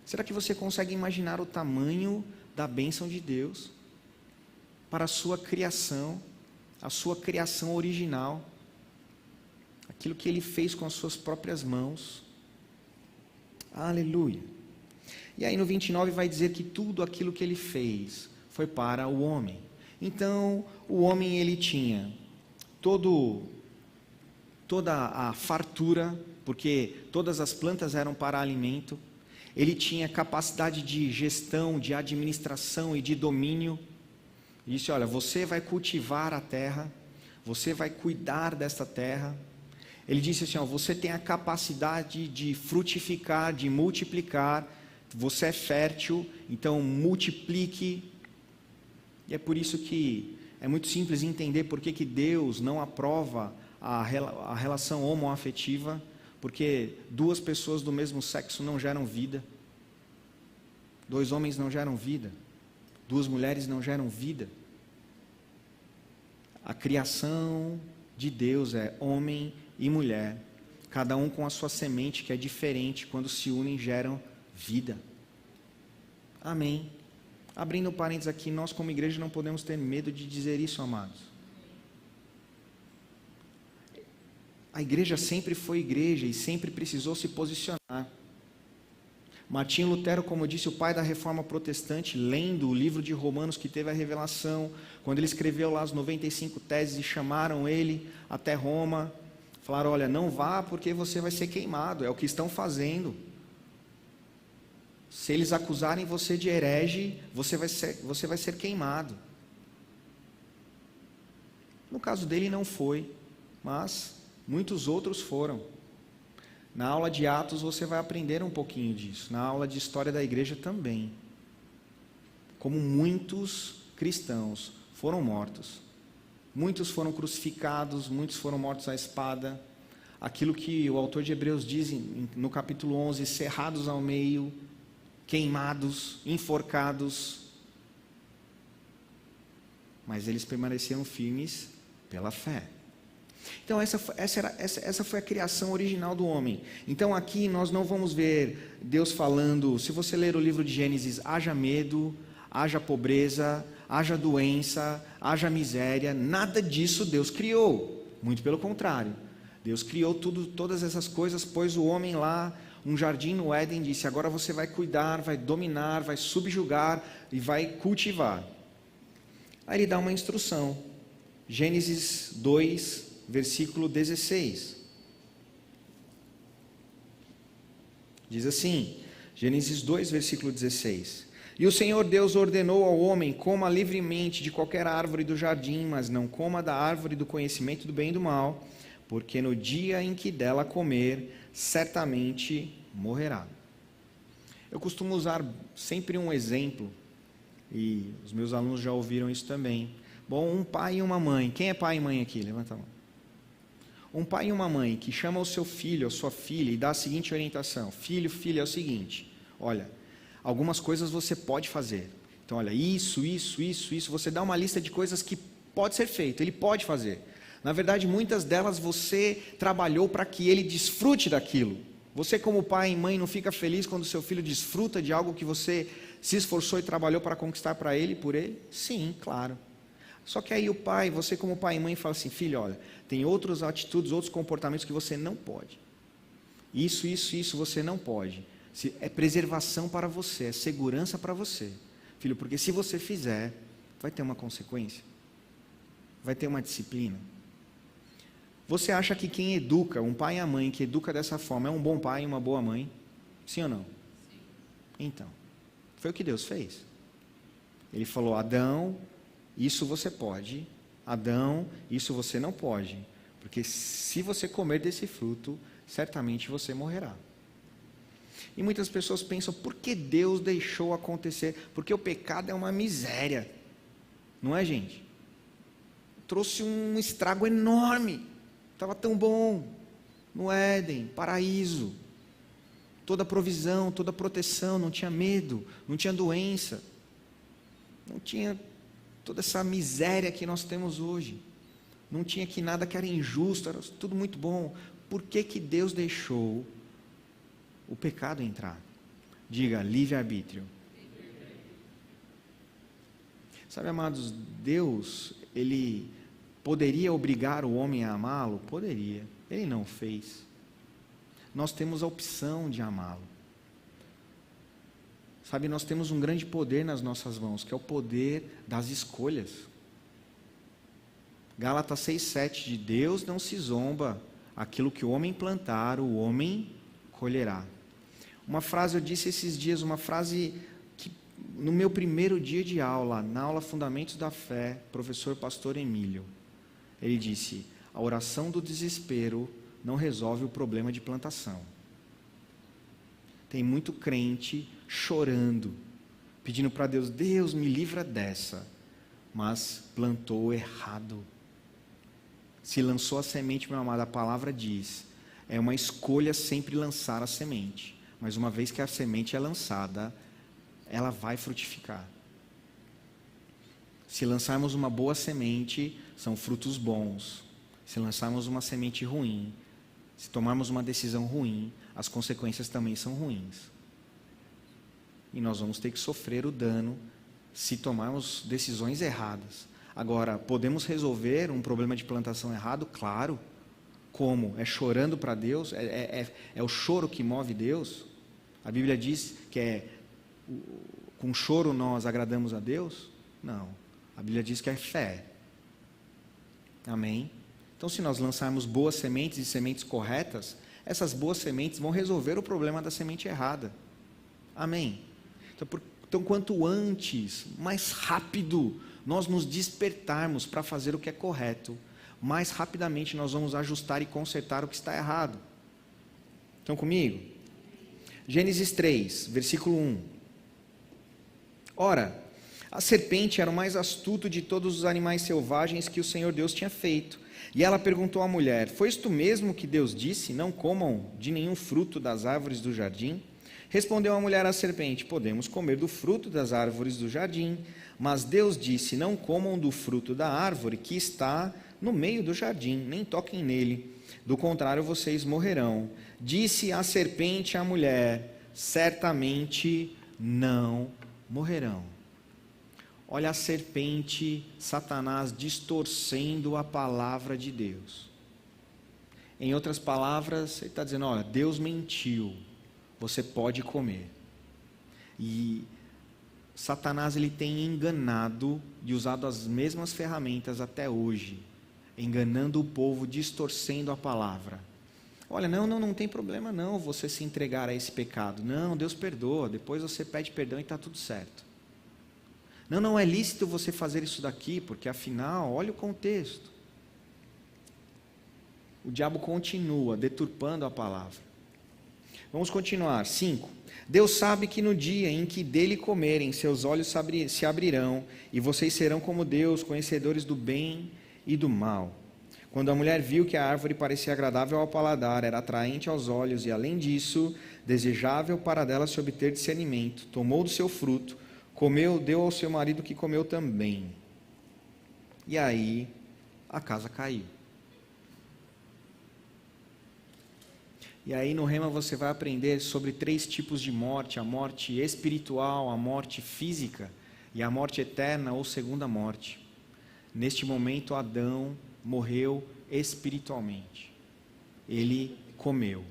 Será que você consegue imaginar o tamanho da bênção de Deus para a sua criação original, aquilo que Ele fez com as suas próprias mãos? Aleluia! E aí no 29 vai dizer que tudo aquilo que Ele fez foi para o homem. Então, o homem ele tinha toda a fartura, porque todas as plantas eram para alimento. Ele tinha capacidade de gestão, de administração e de domínio. Ele disse, olha, você vai cultivar a terra, você vai cuidar desta terra. Ele disse assim, ó, você tem a capacidade de frutificar, de multiplicar, você é fértil, então multiplique. E é por isso que é muito simples entender por que Deus não aprova a relação homoafetiva, porque duas pessoas do mesmo sexo não geram vida, dois homens não geram vida, duas mulheres não geram vida. A criação de Deus é homem e mulher, cada um com a sua semente que é diferente, quando se unem geram vida. Amém. Abrindo parênteses aqui, nós como igreja não podemos ter medo de dizer isso, amados. A igreja sempre foi igreja e sempre precisou se posicionar. Martinho Lutero, como eu disse, o pai da reforma protestante, lendo o livro de Romanos que teve a revelação, quando ele escreveu lá as 95 teses e chamaram ele até Roma, falaram, olha, não vá porque você vai ser queimado, é o que estão fazendo. Se eles acusarem você de herege, você vai ser queimado. No caso dele não foi, mas muitos outros foram. Na aula de Atos você vai aprender um pouquinho disso, na aula de história da igreja também. Como muitos cristãos foram mortos, muitos foram crucificados, muitos foram mortos à espada, aquilo que o autor de Hebreus diz no capítulo 11, cerrados ao meio, queimados, enforcados, mas eles permaneceram firmes pela fé. Então essa foi a criação original do homem. Então aqui nós não vamos ver Deus falando, se você ler o livro de Gênesis, haja medo, haja pobreza, haja doença, haja miséria, nada disso Deus criou, muito pelo contrário. Deus criou todas essas coisas, pôs o homem lá, um jardim no Éden, disse, agora você vai cuidar, vai dominar, vai subjugar e vai cultivar. Aí ele dá uma instrução, Gênesis 2, versículo 16. Diz assim, Gênesis 2, versículo 16. E o Senhor Deus ordenou ao homem, coma livremente de qualquer árvore do jardim, mas não coma da árvore do conhecimento do bem e do mal, porque no dia em que dela comer, certamente morrerá. Eu costumo usar sempre um exemplo, e os meus alunos já ouviram isso também. Bom, um pai e uma mãe. Quem é pai e mãe aqui? Levanta a mão. Um pai e uma mãe que chama o seu filho, a sua filha, e dá a seguinte orientação. Filho, filha, é o seguinte. Olha, algumas coisas você pode fazer. Então, olha, isso. Você dá uma lista de coisas que pode ser feito. Ele pode fazer. Na verdade, muitas delas você trabalhou para que ele desfrute daquilo. Você como pai e mãe não fica feliz quando seu filho desfruta de algo que você se esforçou e trabalhou para conquistar para ele, por ele? Sim, claro. Só que aí você como pai e mãe fala assim, filho, olha, tem outras atitudes, outros comportamentos que você não pode. Isso você não pode. É preservação para você, é segurança para você. Filho, porque se você fizer, vai ter uma consequência. Vai ter uma disciplina. Você acha que quem educa, um pai e a mãe que educa dessa forma, é um bom pai e uma boa mãe? Sim ou não? Sim. Então, foi o que Deus fez. Ele falou, Adão, isso você pode. Adão, isso você não pode. Porque se você comer desse fruto, certamente você morrerá. E muitas pessoas pensam, por que Deus deixou acontecer? Porque o pecado é uma miséria. Não é, gente? Trouxe um estrago enorme. Estava tão bom no Éden, paraíso, toda provisão, toda proteção, não tinha medo, não tinha doença, não tinha toda essa miséria que nós temos hoje. Não tinha aqui nada que era injusto, era tudo muito bom. Por que que Deus deixou o pecado entrar? Diga, livre-arbítrio. Sabe, amados, Deus, Ele poderia obrigar o homem a amá-lo? Poderia. Ele não fez. Nós temos a opção de amá-lo. Sabe, nós temos um grande poder nas nossas mãos, que é o poder das escolhas. Gálatas 6,7, de Deus não se zomba, aquilo que o homem plantar, o homem colherá. Uma frase, eu disse esses dias, uma frase que no meu primeiro dia de aula, na aula Fundamentos da Fé, professor pastor Emílio, ele disse, a oração do desespero não resolve o problema de plantação. Tem muito crente chorando, pedindo para Deus, Deus me livra dessa, mas plantou errado. Se lançou a semente, meu amado, a palavra diz, é uma escolha sempre lançar a semente, mas uma vez que a semente é lançada, ela vai frutificar. Se lançarmos uma boa semente, são frutos bons. Se lançarmos uma semente ruim, se tomarmos uma decisão ruim, as consequências também são ruins. E nós vamos ter que sofrer o dano se tomarmos decisões erradas. Agora, podemos resolver um problema de plantação errado? Claro. Como? É chorando para Deus? É o choro que move Deus? A Bíblia diz que com choro nós agradamos a Deus? Não. A Bíblia diz que é fé. Amém? Então, se nós lançarmos boas sementes e sementes corretas, essas boas sementes vão resolver o problema da semente errada. Amém? Então, quanto antes, mais rápido nós nos despertarmos para fazer o que é correto, mais rapidamente nós vamos ajustar e consertar o que está errado. Estão comigo? Gênesis 3, versículo 1. Ora, a serpente era o mais astuto de todos os animais selvagens que o Senhor Deus tinha feito. E ela perguntou à mulher, foi isto mesmo que Deus disse, não comam de nenhum fruto das árvores do jardim? Respondeu a mulher à serpente, podemos comer do fruto das árvores do jardim, mas Deus disse, não comam do fruto da árvore que está no meio do jardim, nem toquem nele, do contrário vocês morrerão. Disse a serpente à mulher, certamente não morrerão. Olha a serpente, Satanás, distorcendo a palavra de Deus. Em outras palavras, ele está dizendo, olha, Deus mentiu, você pode comer. E Satanás, ele tem enganado e usado as mesmas ferramentas até hoje, enganando o povo, distorcendo a palavra. Olha, não tem problema não você se entregar a esse pecado. Não, Deus perdoa, depois você pede perdão e está tudo certo. Não é lícito você fazer isso daqui, porque afinal, olha o contexto. O diabo continua deturpando a palavra. Vamos continuar. 5. Deus sabe que no dia em que dele comerem, seus olhos se abrirão, e vocês serão como Deus, conhecedores do bem e do mal. Quando a mulher viu que a árvore parecia agradável ao paladar, era atraente aos olhos, e além disso, desejável para dela se obter discernimento, tomou do seu fruto, comeu, deu ao seu marido que comeu também. E aí, a casa caiu. E aí no Rema você vai aprender sobre 3 tipos de morte, a morte espiritual, a morte física e a morte eterna ou segunda morte. Neste momento Adão morreu espiritualmente. Ele comeu.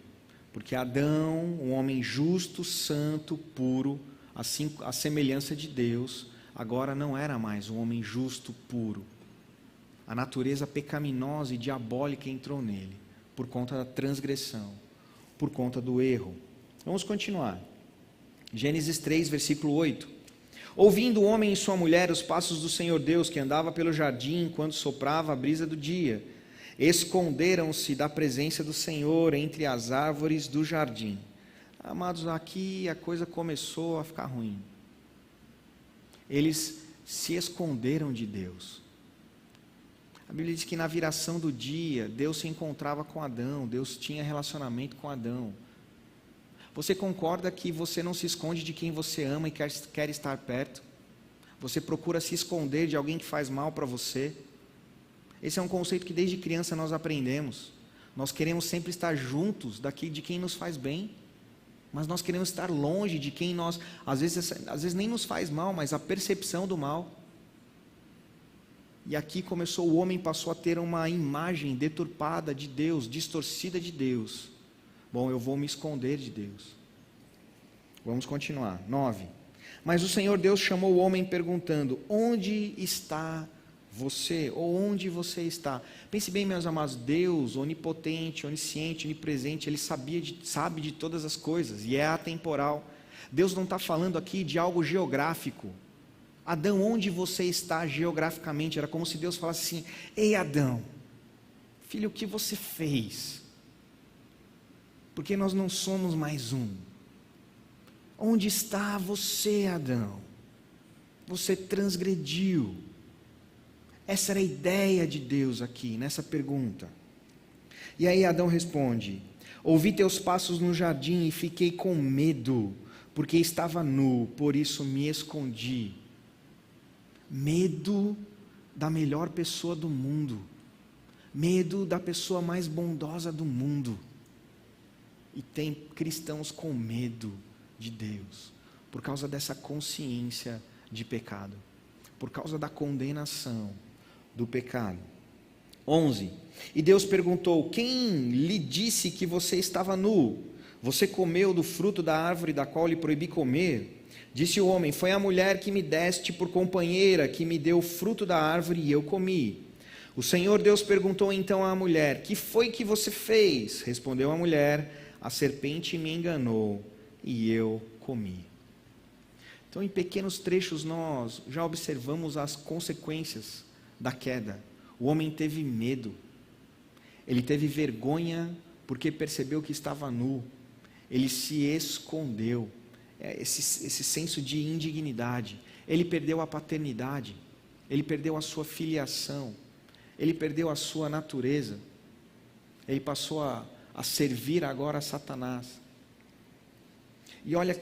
Porque Adão, um homem justo, santo, puro, assim a semelhança de Deus, agora não era mais um homem justo, puro. A natureza pecaminosa e diabólica entrou nele, por conta da transgressão, por conta do erro. Vamos continuar. Gênesis 3, versículo 8. Ouvindo o homem e sua mulher os passos do Senhor Deus, que andava pelo jardim enquanto soprava a brisa do dia, esconderam-se da presença do Senhor entre as árvores do jardim. Amados, aqui a coisa começou a ficar ruim. Eles se esconderam de Deus. A Bíblia diz que na viração do dia, Deus se encontrava com Adão, Deus tinha relacionamento com Adão. Você concorda que você não se esconde de quem você ama e quer estar perto? Você procura se esconder de alguém que faz mal para você. Esse é um conceito que desde criança nós aprendemos. Nós queremos sempre estar juntos de quem nos faz bem, mas nós queremos estar longe de quem nós, às vezes nem nos faz mal, mas a percepção do mal. E aqui o homem passou a ter uma imagem deturpada de Deus, distorcida de Deus. Bom, eu vou me esconder de Deus. Vamos continuar. 9. Mas o Senhor Deus chamou o homem perguntando: onde está você? Ou onde você está? Pense bem, meus amados, Deus, onipotente, onisciente, onipresente, Ele sabe de todas as coisas, e é atemporal. Deus não está falando aqui de algo geográfico. Adão, onde você está geograficamente? Era como se Deus falasse assim: ei Adão, filho, o que você fez? Porque nós não somos mais um. Onde está você, Adão? Você transgrediu. Essa era a ideia de Deus aqui, nessa pergunta. E aí Adão responde: ouvi teus passos no jardim e fiquei com medo, porque estava nu, por isso me escondi. Medo da melhor pessoa do mundo. Medo da pessoa mais bondosa do mundo. E tem cristãos com medo de Deus, por causa dessa consciência de pecado, por causa da condenação do pecado. 11. E Deus perguntou: quem lhe disse que você estava nu? Você comeu do fruto da árvore da qual lhe proibi comer? Disse o homem: foi a mulher que me deste por companheira, que me deu o fruto da árvore e eu comi. O Senhor Deus perguntou então à mulher: que foi que você fez? Respondeu a mulher: a serpente me enganou e eu comi. Então, em pequenos trechos, nós já observamos as consequências da queda. O homem teve medo, ele teve vergonha porque percebeu que estava nu, ele se escondeu, esse senso de indignidade, ele perdeu a paternidade, ele perdeu a sua filiação, ele perdeu a sua natureza, ele passou a servir agora a Satanás. E olha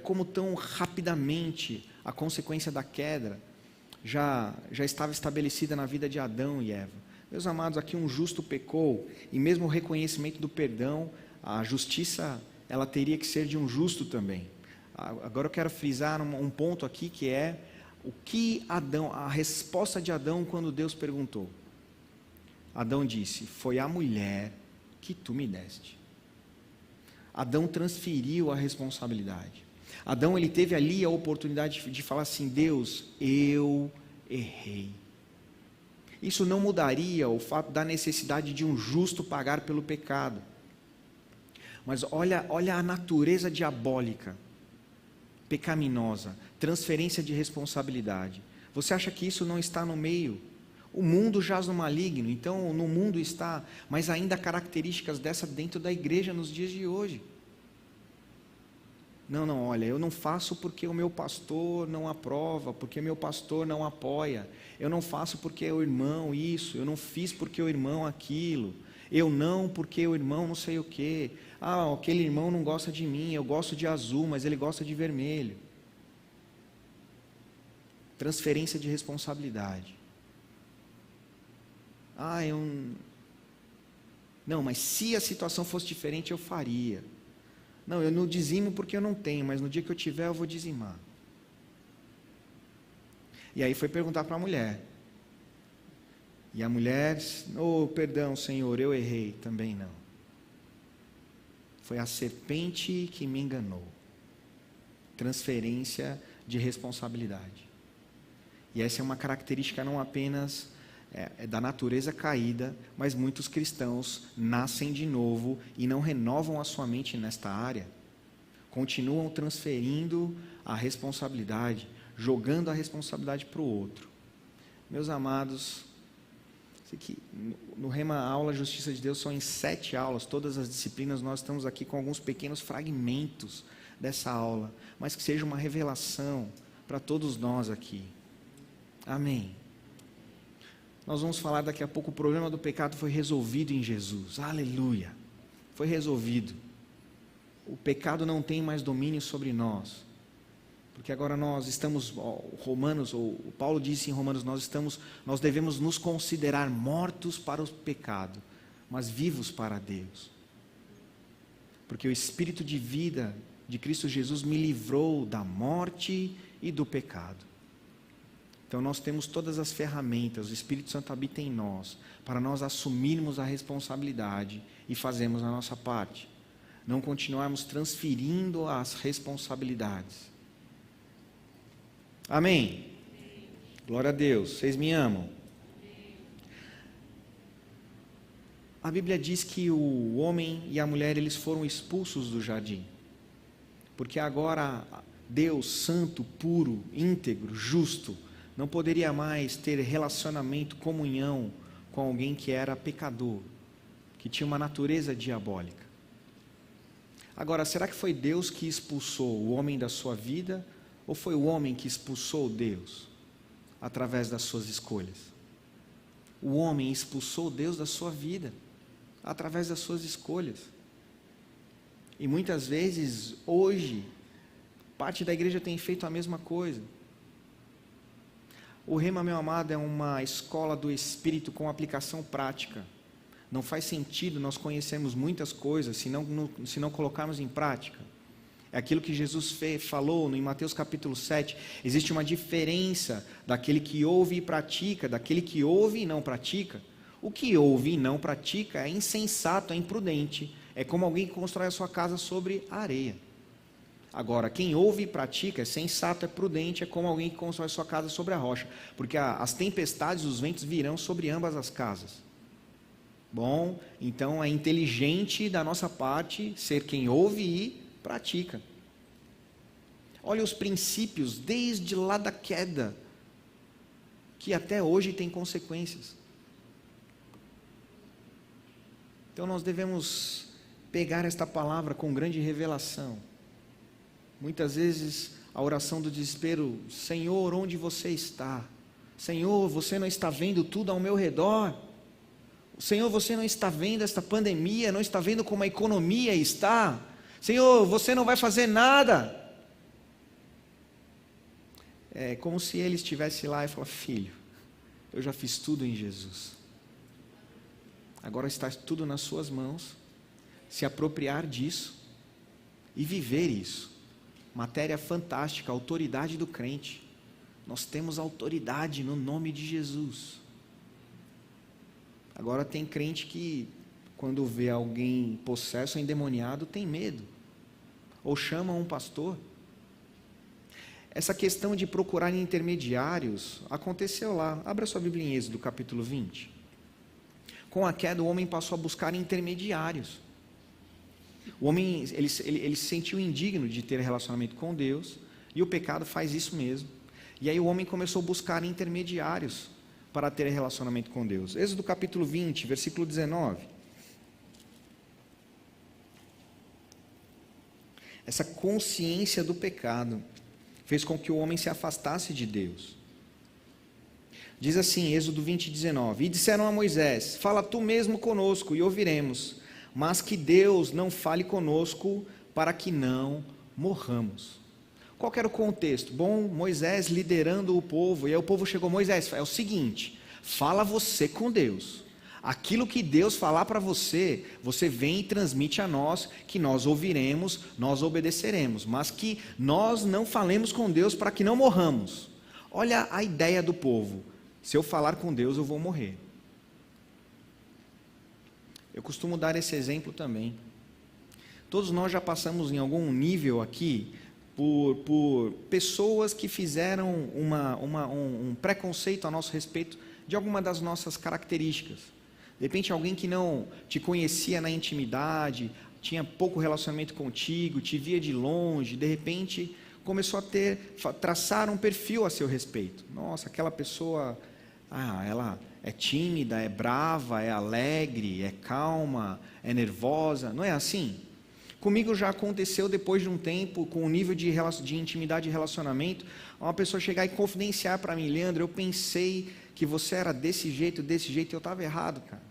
como tão rapidamente a consequência da queda já estava estabelecida na vida de Adão e Eva. Meus amados, aqui um justo pecou, e mesmo o reconhecimento do perdão, a justiça, ela teria que ser de um justo também. Agora eu quero frisar um ponto aqui, que é a resposta de Adão quando Deus perguntou. Adão disse: foi a mulher que tu me deste. Adão transferiu a responsabilidade. Adão, ele teve ali a oportunidade de falar assim: Deus, eu errei. Isso não mudaria o fato da necessidade de um justo pagar pelo pecado. Mas olha a natureza diabólica, pecaminosa, transferência de responsabilidade. Você acha que isso não está no meio? O mundo jaz no maligno, então no mundo está, mas ainda há características dessa dentro da igreja nos dias de hoje. Não, olha, eu não faço porque o meu pastor não aprova, porque o meu pastor não apoia, eu não faço porque o irmão isso, eu não fiz porque o irmão aquilo, eu não porque o irmão não sei o quê, aquele irmão não gosta de mim, eu gosto de azul, mas ele gosta de vermelho. Transferência de responsabilidade. Não, mas se a situação fosse diferente, eu faria. Não, eu não dizimo porque eu não tenho, mas no dia que eu tiver, eu vou dizimar. E aí foi perguntar para a mulher. E a mulher: perdão, Senhor, eu errei. Também não. Foi a serpente que me enganou. Transferência de responsabilidade. E essa é uma característica não apenas da natureza caída, mas muitos cristãos nascem de novo e não renovam a sua mente nesta área. Continuam transferindo a responsabilidade, jogando a responsabilidade para o outro. Meus amados, no Rema Aula Justiça de Deus são em 7 aulas, todas as disciplinas, nós estamos aqui com alguns pequenos fragmentos dessa aula, mas que seja uma revelação para todos nós aqui. Amém. Nós vamos falar daqui a pouco, o problema do pecado foi resolvido em Jesus. Aleluia. Foi resolvido. O pecado não tem mais domínio sobre nós. Porque agora nós estamos, Paulo disse em Romanos, nós devemos nos considerar mortos para o pecado, mas vivos para Deus. Porque o Espírito de vida de Cristo Jesus me livrou da morte e do pecado. Então nós temos todas as ferramentas, o Espírito Santo habita em nós, para nós assumirmos a responsabilidade e fazermos a nossa parte. Não continuarmos transferindo as responsabilidades. Amém? Glória a Deus. Vocês me amam? A Bíblia diz que o homem e a mulher, eles foram expulsos do jardim. Porque agora Deus, santo, puro, íntegro, justo, não poderia mais ter relacionamento, comunhão com alguém que era pecador, que tinha uma natureza diabólica. Agora, será que foi Deus que expulsou o homem da sua vida, ou foi o homem que expulsou Deus através das suas escolhas? O homem expulsou Deus da sua vida através das suas escolhas. E muitas vezes, hoje, parte da igreja tem feito a mesma coisa. O Rema, meu amado, é uma escola do Espírito com aplicação prática. Não faz sentido nós conhecermos muitas coisas se não colocarmos em prática. É aquilo que Jesus falou em Mateus capítulo 7. Existe uma diferença daquele que ouve e pratica, daquele que ouve e não pratica. O que ouve e não pratica é insensato, é imprudente. É como alguém que constrói a sua casa sobre areia. Agora, quem ouve e pratica é sensato, é prudente, é como alguém que constrói sua casa sobre a rocha, porque as tempestades, os ventos virão sobre ambas as casas. Bom, então é inteligente da nossa parte ser quem ouve e pratica. Olha os princípios desde lá da queda, que até hoje tem consequências. Então nós devemos pegar esta palavra com grande revelação. Muitas vezes a oração do desespero: Senhor, onde você está? Senhor, você não está vendo tudo ao meu redor? Senhor, você não está vendo esta pandemia, não está vendo como a economia está? Senhor, você não vai fazer nada. É como se ele estivesse lá e falasse: filho, eu já fiz tudo em Jesus. Agora está tudo nas suas mãos. Se apropriar disso e viver isso. Matéria fantástica, autoridade do crente. Nós temos autoridade no nome de Jesus. Agora tem crente que, quando vê alguém possesso, endemoniado, tem medo. Ou chama um pastor. Essa questão de procurar intermediários aconteceu lá. Abra sua Bíblia em Êxodo, capítulo 20. Com a queda, o homem passou a buscar intermediários. O homem, ele se sentiu indigno de ter relacionamento com Deus, e o pecado faz isso mesmo. E aí o homem começou a buscar intermediários para ter relacionamento com Deus. Êxodo capítulo 20, versículo 19. Essa consciência do pecado fez com que o homem se afastasse de Deus. Diz assim, Êxodo 20, 19: E disseram a Moisés: Fala tu mesmo conosco e ouviremos, mas que Deus não fale conosco para que não morramos. Qual que era o contexto? Bom, Moisés liderando o povo, e aí o povo chegou: Moisés, é o seguinte, fala você com Deus. Aquilo que Deus falar para você, você vem e transmite a nós, que nós ouviremos, nós obedeceremos, mas que nós não falemos com Deus para que não morramos. Olha a ideia do povo: se eu falar com Deus eu vou morrer. Eu costumo dar esse exemplo também. Todos nós já passamos em algum nível aqui por pessoas que fizeram um preconceito a nosso respeito de alguma das nossas características. De repente alguém que não te conhecia na intimidade, tinha pouco relacionamento contigo, te via de longe, de repente começou a traçar um perfil a seu respeito. Nossa, aquela pessoa, ela é tímida, é brava, é alegre, é calma, é nervosa. Não é assim? Comigo já aconteceu depois de um tempo, com o nível de intimidade e relacionamento, uma pessoa chegar e confidenciar para mim: Leandro, eu pensei que você era desse jeito, e eu estava errado, cara.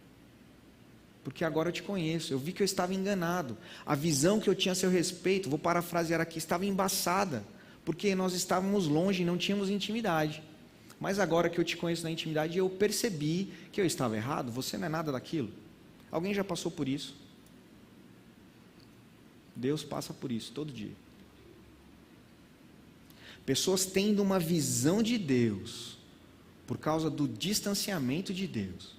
Porque agora eu te conheço, eu vi que eu estava enganado. A visão que eu tinha a seu respeito, vou parafrasear aqui, estava embaçada. porque nós estávamos longe e não tínhamos intimidade. Mas agora que eu te conheço na intimidade, eu percebi que eu estava errado, você não é nada daquilo. Alguém já passou por isso? Deus passa por isso todo dia. Pessoas tendo uma visão de Deus por causa do distanciamento de Deus.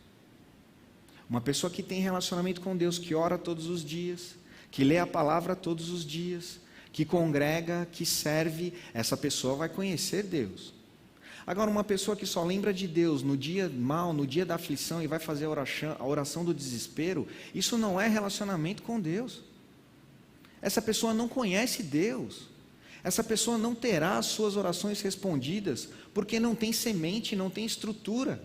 Uma pessoa que tem relacionamento com Deus, que ora todos os dias, que lê a palavra todos os dias, que congrega, que serve, essa pessoa vai conhecer Deus. Agora, uma pessoa que só lembra de Deus no dia mau, no dia da aflição e vai fazer a oração do desespero, isso não é relacionamento com Deus. Essa pessoa não conhece Deus. Essa pessoa não terá as suas orações respondidas, porque não tem semente, não tem estrutura.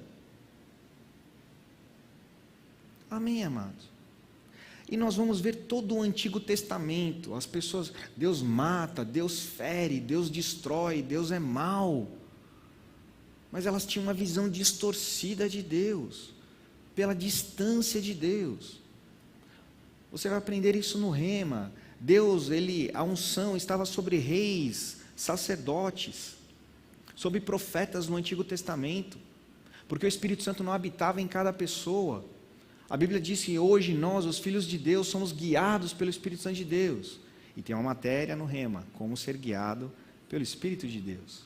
Amém, amados? E nós vamos ver todo o Antigo Testamento, as pessoas, Deus mata, Deus fere, Deus destrói, Deus é mau. Mas elas tinham uma visão distorcida de Deus, pela distância de Deus. Você vai aprender isso no Rema. Deus, a unção estava sobre reis, sacerdotes, sobre profetas no Antigo Testamento, porque o Espírito Santo não habitava em cada pessoa. A Bíblia diz que hoje nós, os filhos de Deus, somos guiados pelo Espírito Santo de Deus. E tem uma matéria no Rema, como ser guiado pelo Espírito de Deus.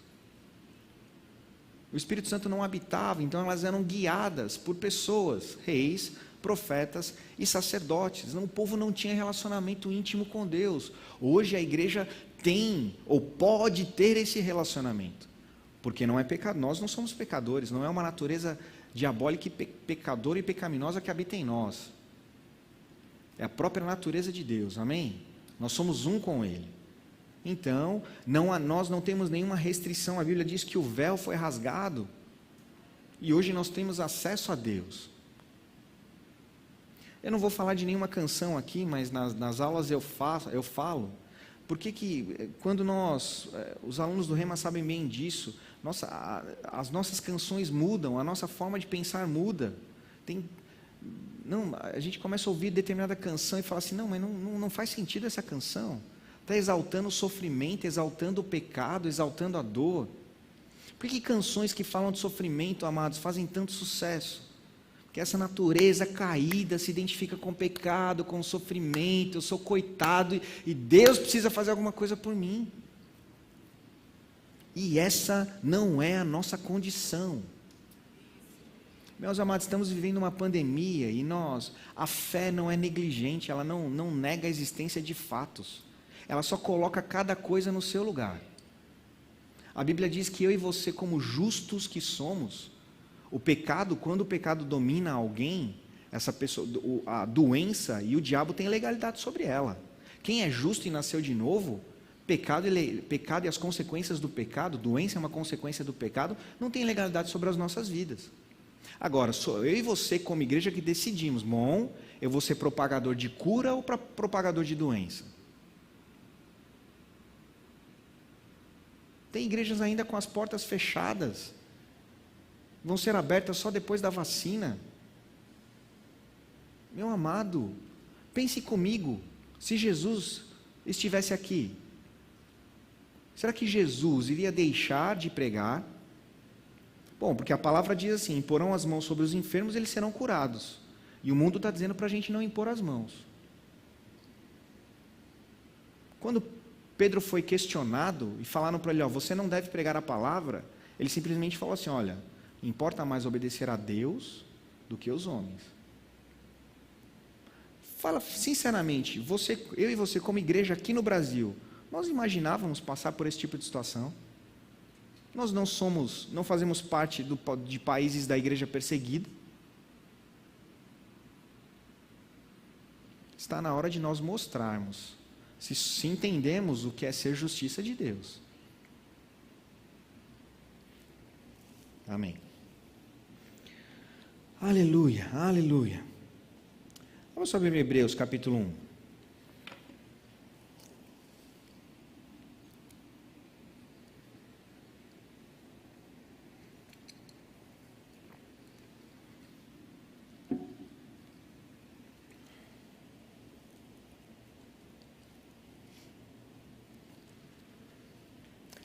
O Espírito Santo não habitava, então elas eram guiadas por pessoas, reis, profetas e sacerdotes. O povo não tinha relacionamento íntimo com Deus. Hoje a igreja tem, ou pode ter esse relacionamento, porque não é pecado. Nós não somos pecadores, não é uma natureza diabólica, pecadora e pecaminosa que habita em nós. É a própria natureza de Deus, amém? Nós somos um com Ele. Então, nós não temos nenhuma restrição. A Bíblia diz que o véu foi rasgado e hoje nós temos acesso a Deus. Eu não vou falar de nenhuma canção aqui, mas nas aulas eu falo, porque que quando os alunos do Rema sabem bem disso, as nossas canções mudam, a nossa forma de pensar muda. A gente começa a ouvir determinada canção e fala assim, não, mas não faz sentido essa canção. Está exaltando o sofrimento, exaltando o pecado, exaltando a dor. Por que canções que falam de sofrimento, amados, fazem tanto sucesso? Porque essa natureza caída se identifica com o pecado, com o sofrimento, eu sou coitado e Deus precisa fazer alguma coisa por mim. E essa não é a nossa condição. Meus amados, estamos vivendo uma pandemia e a fé não é negligente, ela não nega a existência de fatos. Ela só coloca cada coisa no seu lugar. A Bíblia diz que eu e você, como justos que somos, quando o pecado domina alguém, essa pessoa, a doença e o diabo têm legalidade sobre ela. Quem é justo e nasceu de novo, pecado e as consequências do pecado, doença é uma consequência do pecado, não tem legalidade sobre as nossas vidas. Agora, sou eu e você como igreja que decidimos, bom, eu vou ser propagador de cura ou propagador de doença? Tem igrejas ainda com as portas fechadas, vão ser abertas só depois da vacina. Meu amado, pense comigo, se Jesus estivesse aqui, será que Jesus iria deixar de pregar? Bom, porque a palavra diz assim, imporão as mãos sobre os enfermos e eles serão curados. E o mundo está dizendo para a gente não impor as mãos. Quando Pedro foi questionado e falaram para ele, você não deve pregar a palavra, ele simplesmente falou assim, olha, importa mais obedecer a Deus do que os homens. Fala sinceramente, eu e você como igreja aqui no Brasil, nós imaginávamos passar por esse tipo de situação? Nós não fazemos parte de países da igreja perseguida. Está na hora de nós mostrarmos se entendemos o que é ser justiça de Deus. Amém. Aleluia, aleluia. Vamos abrir Hebreus capítulo 1.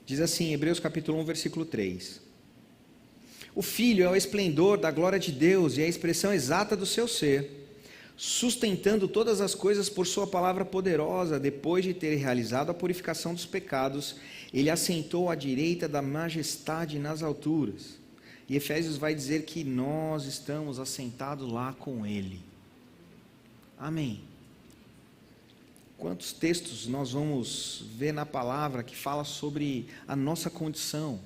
Diz assim, Hebreus capítulo 1, versículo 3. O Filho é o esplendor da glória de Deus e a expressão exata do seu ser, sustentando todas as coisas por sua palavra poderosa. Depois de ter realizado a purificação dos pecados, ele assentou à direita da majestade nas alturas. E Efésios vai dizer que nós estamos assentados lá com ele. Amém. Quantos textos nós vamos ver na palavra que fala sobre a nossa condição?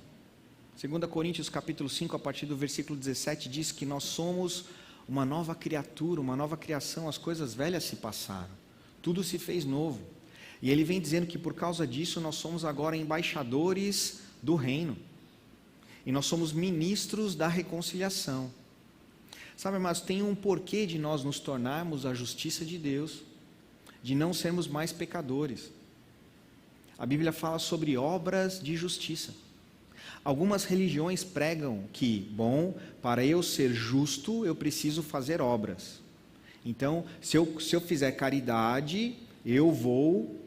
2 Coríntios capítulo 5, a partir do versículo 17, diz que nós somos uma nova criatura, uma nova criação, as coisas velhas se passaram, tudo se fez novo. E ele vem dizendo que por causa disso nós somos agora embaixadores do reino. E nós somos ministros da reconciliação. Sabe, mas tem um porquê de nós nos tornarmos a justiça de Deus, de não sermos mais pecadores. A Bíblia fala sobre obras de justiça. Algumas religiões pregam que, bom, para eu ser justo, eu preciso fazer obras. Então, se eu fizer caridade, eu vou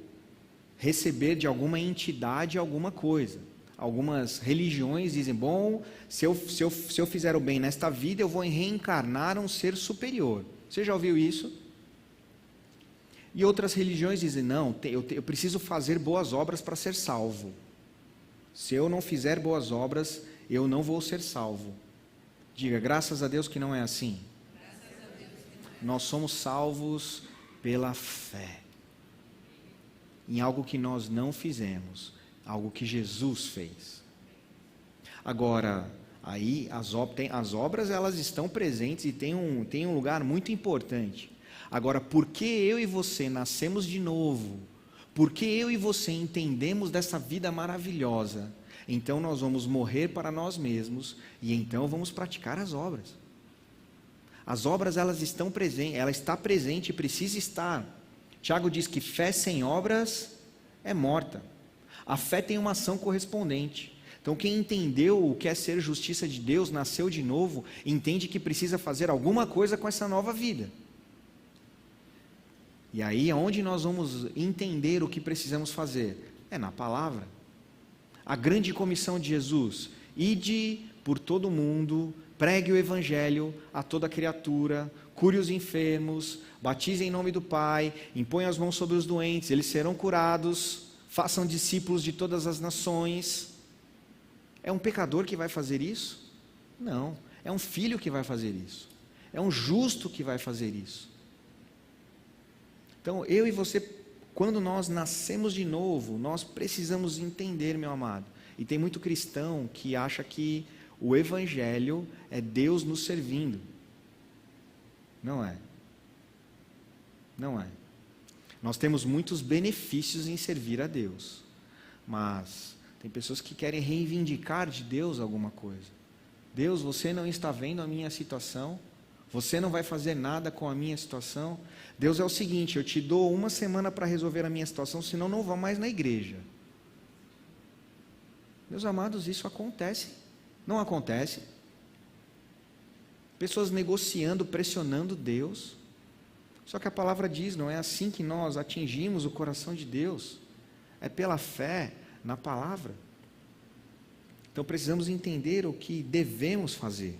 receber de alguma entidade alguma coisa. Algumas religiões dizem, bom, se eu fizer o bem nesta vida, eu vou reencarnar um ser superior. Você já ouviu isso? E outras religiões dizem, não, eu preciso fazer boas obras para ser salvo. Se eu não fizer boas obras, eu não vou ser salvo. Diga, graças a Deus que não é assim. Nós somos salvos pela fé. Em algo que nós não fizemos, algo que Jesus fez. Agora, aí as obras elas estão presentes e tem um lugar muito importante. Agora, porque eu e você nascemos de novo, porque eu e você entendemos dessa vida maravilhosa, então nós vamos morrer para nós mesmos e então vamos praticar as obras. As obras elas estão presentes, ela está presente e precisa estar. Tiago diz que fé sem obras é morta. A fé tem uma ação correspondente. Então quem entendeu o que é ser justiça de Deus, nasceu de novo, entende que precisa fazer alguma coisa com essa nova vida. E aí, aonde nós vamos entender o que precisamos fazer? É na palavra. A grande comissão de Jesus, ide por todo mundo, pregue o evangelho a toda criatura, cure os enfermos, batize em nome do Pai, impõe as mãos sobre os doentes, eles serão curados, façam discípulos de todas as nações. É um pecador que vai fazer isso? Não, é um filho que vai fazer isso. É um justo que vai fazer isso. Então, eu e você, quando nós nascemos de novo, nós precisamos entender, meu amado. E tem muito cristão que acha que o evangelho é Deus nos servindo. Não é. Não é. Nós temos muitos benefícios em servir a Deus. Mas tem pessoas que querem reivindicar de Deus alguma coisa. Deus, você não está vendo a minha situação? Você não vai fazer nada com a minha situação? Deus é o seguinte, eu te dou 1 semana para resolver a minha situação, senão não vá mais na igreja. Meus amados, isso acontece. Não acontece? Pessoas negociando, pressionando Deus. Só que a palavra diz, não é assim que nós atingimos o coração de Deus. É pela fé na palavra. Então precisamos entender o que devemos fazer.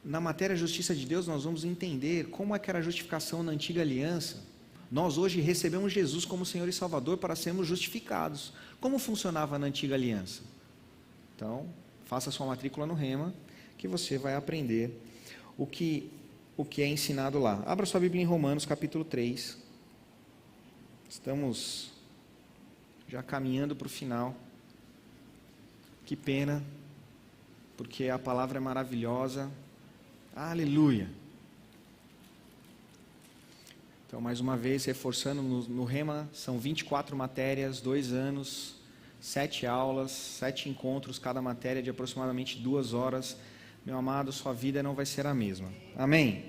Na matéria justiça de Deus, nós vamos entender como é que era a justificação na antiga aliança. Nós hoje recebemos Jesus como Senhor e Salvador para sermos justificados. Como funcionava na antiga aliança? Então, faça sua matrícula no Rema, que você vai aprender o que é ensinado lá. Abra sua Bíblia em Romanos capítulo 3. Estamos já caminhando para o final. Que pena, porque a palavra é maravilhosa. Aleluia. Então, mais uma vez, reforçando, no Rema, são 24 matérias, 2 anos, 7 aulas, 7 encontros, cada matéria de aproximadamente 2 horas. Meu amado, sua vida não vai ser a mesma. Amém?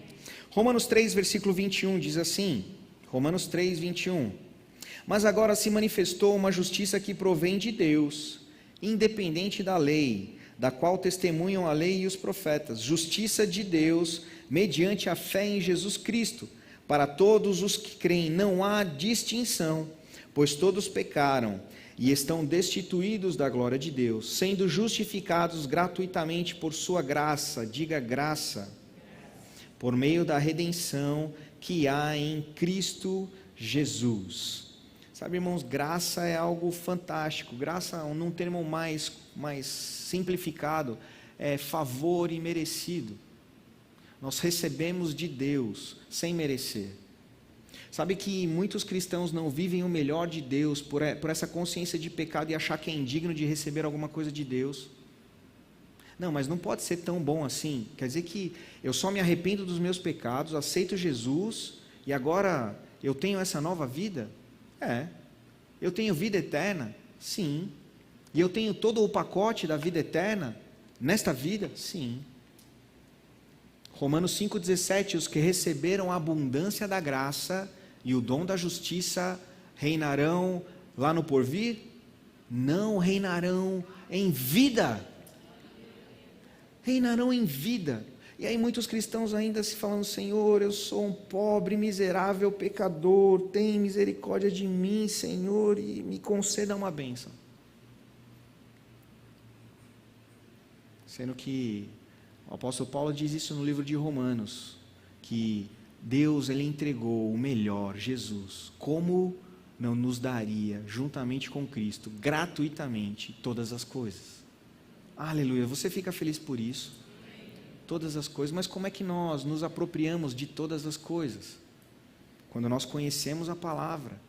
Romanos 3, versículo 21, diz assim, Romanos 3, 21. Mas agora se manifestou uma justiça que provém de Deus, independente da lei, da qual testemunham a lei e os profetas, justiça de Deus, mediante a fé em Jesus Cristo, para todos os que creem, não há distinção, Pois todos pecaram e estão destituídos da glória de Deus, sendo justificados gratuitamente por sua graça, diga graça, por meio da redenção que há em Cristo Jesus. Sabe, irmãos, graça é algo fantástico. Graça, num termo mais simplificado, é favor imerecido. Nós recebemos de Deus sem merecer. Sabe que muitos cristãos não vivem o melhor de Deus por essa consciência de pecado e achar que é indigno de receber alguma coisa de Deus. Não, mas não pode ser tão bom assim. Quer dizer que eu só me arrependo dos meus pecados, aceito Jesus e agora eu tenho essa nova vida? Eu tenho vida eterna? Sim. E eu tenho todo o pacote da vida eterna nesta vida? Sim. Romanos 5,17, os que receberam a abundância da graça e o dom da justiça reinarão lá no porvir? Não, reinarão em vida. Reinarão em vida. E aí muitos cristãos ainda se falando, Senhor, eu sou um pobre, miserável pecador, tem misericórdia de mim, Senhor, e me conceda uma bênção. Sendo que o apóstolo Paulo diz isso no livro de Romanos, que Deus, Ele entregou o melhor, Jesus, como não nos daria, juntamente com Cristo, gratuitamente, todas as coisas. Aleluia, você fica feliz por isso? Todas as coisas, mas como é que nós nos apropriamos de todas as coisas? Quando nós conhecemos a palavra,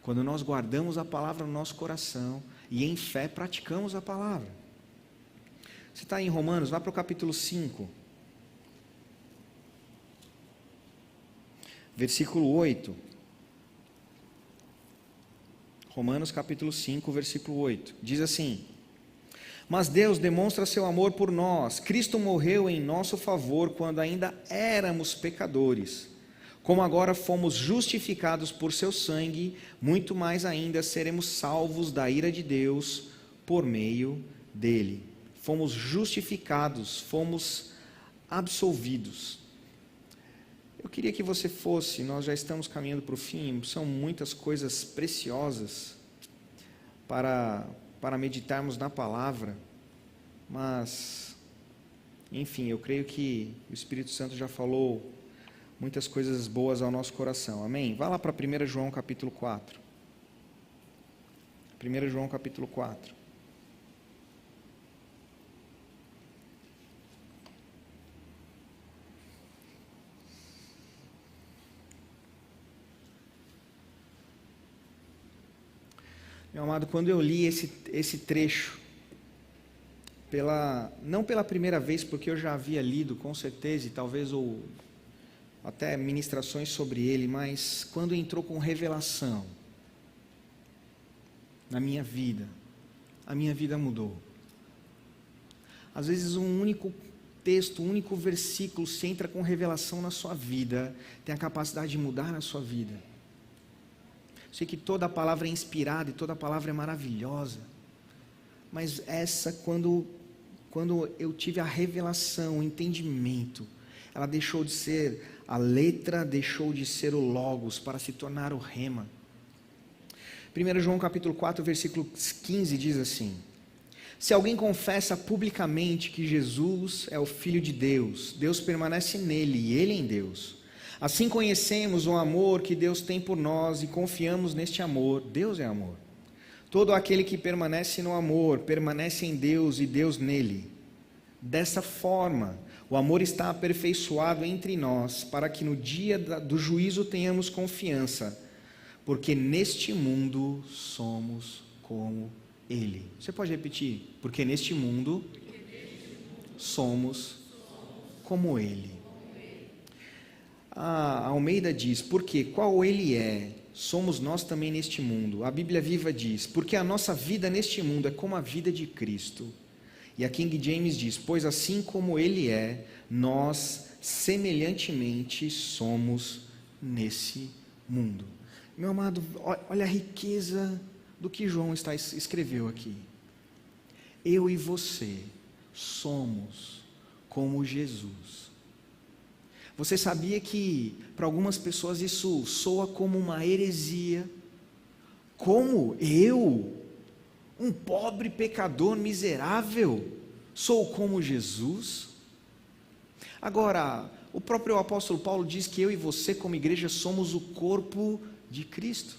quando nós guardamos a palavra no nosso coração e em fé praticamos a palavra. Você está em Romanos, vá para o capítulo 5, versículo 8. Romanos capítulo 5, versículo 8, diz assim: mas Deus demonstra seu amor por nós. Cristo morreu em nosso favor quando ainda éramos pecadores. Como agora fomos justificados por seu sangue, muito mais ainda seremos salvos da ira de Deus por meio dele. Fomos justificados, fomos absolvidos. Eu queria que você fosse, nós já estamos caminhando para o fim, são muitas coisas preciosas para meditarmos na palavra, mas, enfim, eu creio que o Espírito Santo já falou muitas coisas boas ao nosso coração, amém? Vá lá para 1 João capítulo 4, 1 João capítulo 4, meu amado, quando eu li esse trecho, não pela primeira vez, porque eu já havia lido, com certeza, e talvez ou até ministrações sobre ele, mas quando entrou com revelação na minha vida, a minha vida mudou. Às vezes um único texto, um único versículo, se entra com revelação na sua vida, tem a capacidade de mudar a sua vida. Sei que toda a palavra é inspirada e toda a palavra é maravilhosa, mas essa, quando eu tive a revelação, o entendimento, ela deixou de ser a letra, deixou de ser o logos para se tornar o rema. 1 João capítulo 4, versículo 15 diz assim: se alguém confessa publicamente que Jesus é o Filho de Deus, Deus permanece nele e ele em Deus. Assim conhecemos o amor que Deus tem por nós e confiamos neste amor. Deus é amor. Todo aquele que permanece no amor, permanece em Deus e Deus nele. Dessa forma, o amor está aperfeiçoado entre nós, para que no dia do juízo tenhamos confiança, porque neste mundo somos como Ele. Você pode repetir? Porque neste mundo somos como Ele. A Almeida diz, porque qual Ele é, somos nós também neste mundo. A Bíblia Viva diz, porque a nossa vida neste mundo é como a vida de Cristo. E a King James diz, pois assim como Ele é, nós semelhantemente somos nesse mundo. Meu amado, olha a riqueza do que João escreveu aqui. Eu e você somos como Jesus. Você sabia que para algumas pessoas isso soa como uma heresia, Como eu, um pobre pecador miserável, sou como Jesus? Agora, o próprio apóstolo Paulo diz que eu e você, como igreja, somos o corpo de Cristo.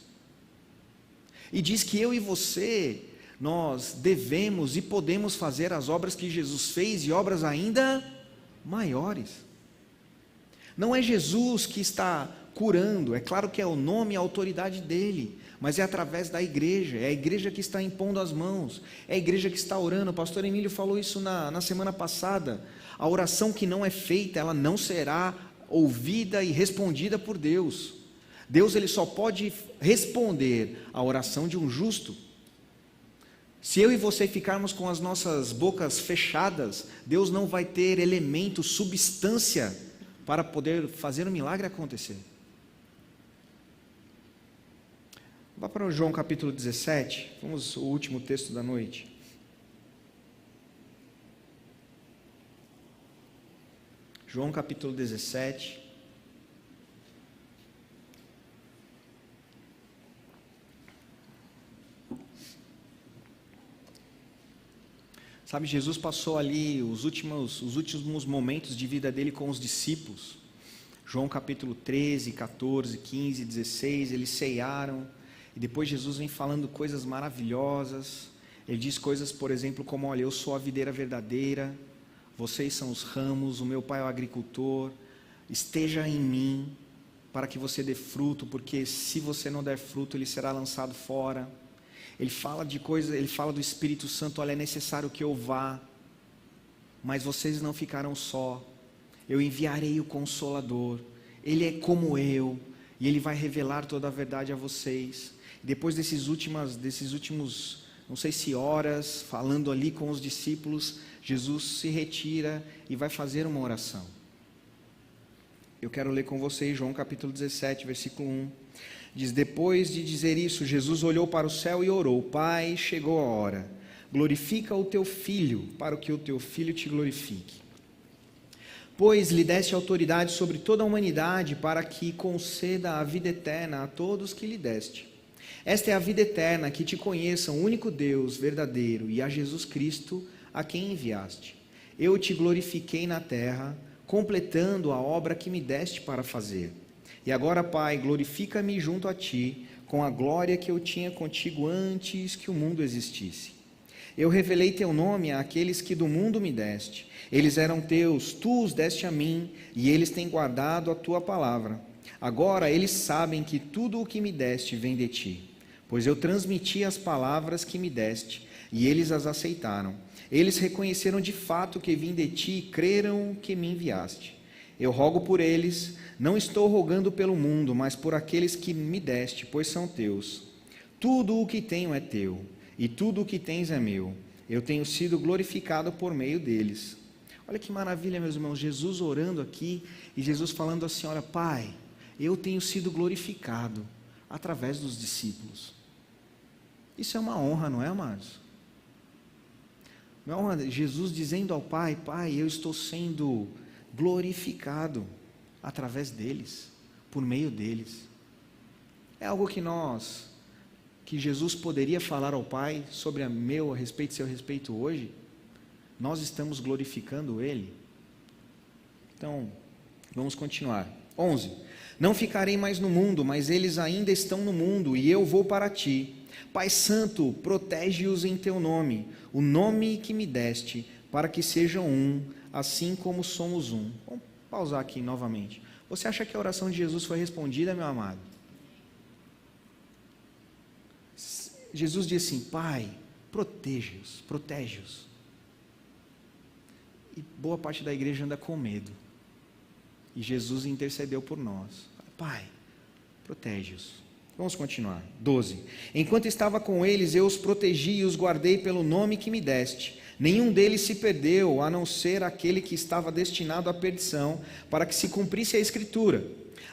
E diz que eu e você, nós devemos e podemos fazer as obras que Jesus fez e obras ainda maiores. Não é Jesus que está curando, é claro que é o nome e a autoridade dele, mas é através da igreja, é a igreja que está impondo as mãos, é a igreja que está orando. O pastor Emílio falou isso na semana passada. A oração que não é feita, ela não será ouvida e respondida por Deus. Deus, ele só pode responder a oração de um justo. Se eu e você ficarmos com as nossas bocas fechadas, Deus não vai ter elemento, substância para poder fazer o milagre acontecer. Vá para o João capítulo 17, vamos ao último texto da noite. João capítulo 17. Sabe, Jesus passou ali os últimos momentos de vida dele com os discípulos. João capítulo 13, 14, 15, 16, eles ceiaram. E depois Jesus vem falando coisas maravilhosas. Ele diz coisas, por exemplo, como: olha, eu sou a videira verdadeira, vocês são os ramos, o meu pai é o agricultor. Esteja em mim para que você dê fruto, porque se você não der fruto, ele será lançado fora. Ele fala de coisas, ele fala do Espírito Santo: olha, é necessário que eu vá, mas vocês não ficarão só, eu enviarei o Consolador, ele é como eu, e ele vai revelar toda a verdade a vocês. Depois desses últimos, não sei se horas, falando ali com os discípulos, Jesus se retira e vai fazer uma oração. Eu quero ler com vocês João capítulo 17, versículo 1. Diz: depois de dizer isso, Jesus olhou para o céu e orou: Pai, chegou a hora, glorifica o teu Filho, para que o teu Filho te glorifique. Pois lhe deste autoridade sobre toda a humanidade, para que conceda a vida eterna a todos que lhe deste. Esta é a vida eterna, que te conheçam, o único Deus verdadeiro, e a Jesus Cristo, a quem enviaste. Eu te glorifiquei na terra, completando a obra que me deste para fazer. E agora, Pai, glorifica-me junto a ti, com a glória que eu tinha contigo antes que o mundo existisse. Eu revelei teu nome àqueles que do mundo me deste. Eles eram teus, tu os deste a mim, e eles têm guardado a tua palavra. Agora eles sabem que tudo o que me deste vem de ti, pois eu transmiti as palavras que me deste, e eles as aceitaram. Eles reconheceram de fato que vim de ti e creram que me enviaste. Eu rogo por eles, não estou rogando pelo mundo, mas por aqueles que me deste, pois são teus. Tudo o que tenho é teu, e tudo o que tens é meu. Eu tenho sido glorificado por meio deles. Olha que maravilha, meus irmãos, Jesus orando aqui, e Jesus falando assim: olha, Pai, eu tenho sido glorificado através dos discípulos. Isso é uma honra, não é, amados? Não é uma, Jesus dizendo ao Pai: Pai, eu estou sendo glorificado através deles, por meio deles. É algo que Jesus poderia falar ao Pai sobre a respeito, seu respeito hoje. Nós estamos glorificando Ele. Então, vamos continuar. 11. Não ficarei mais no mundo, mas eles ainda estão no mundo, e eu vou para ti. Pai Santo, protege-os em teu nome, o nome que me deste, para que sejam um, assim como somos um. Vamos pausar aqui novamente. Você acha que a oração de Jesus foi respondida, meu amado? Jesus disse assim: Pai, protege-os, protege-os. E boa parte da igreja anda com medo. E Jesus intercedeu por nós. Pai, protege-os. Vamos continuar. 12. Enquanto estava com eles, eu os protegi e os guardei pelo nome que me deste. Nenhum deles se perdeu, a não ser aquele que estava destinado à perdição, para que se cumprisse a Escritura.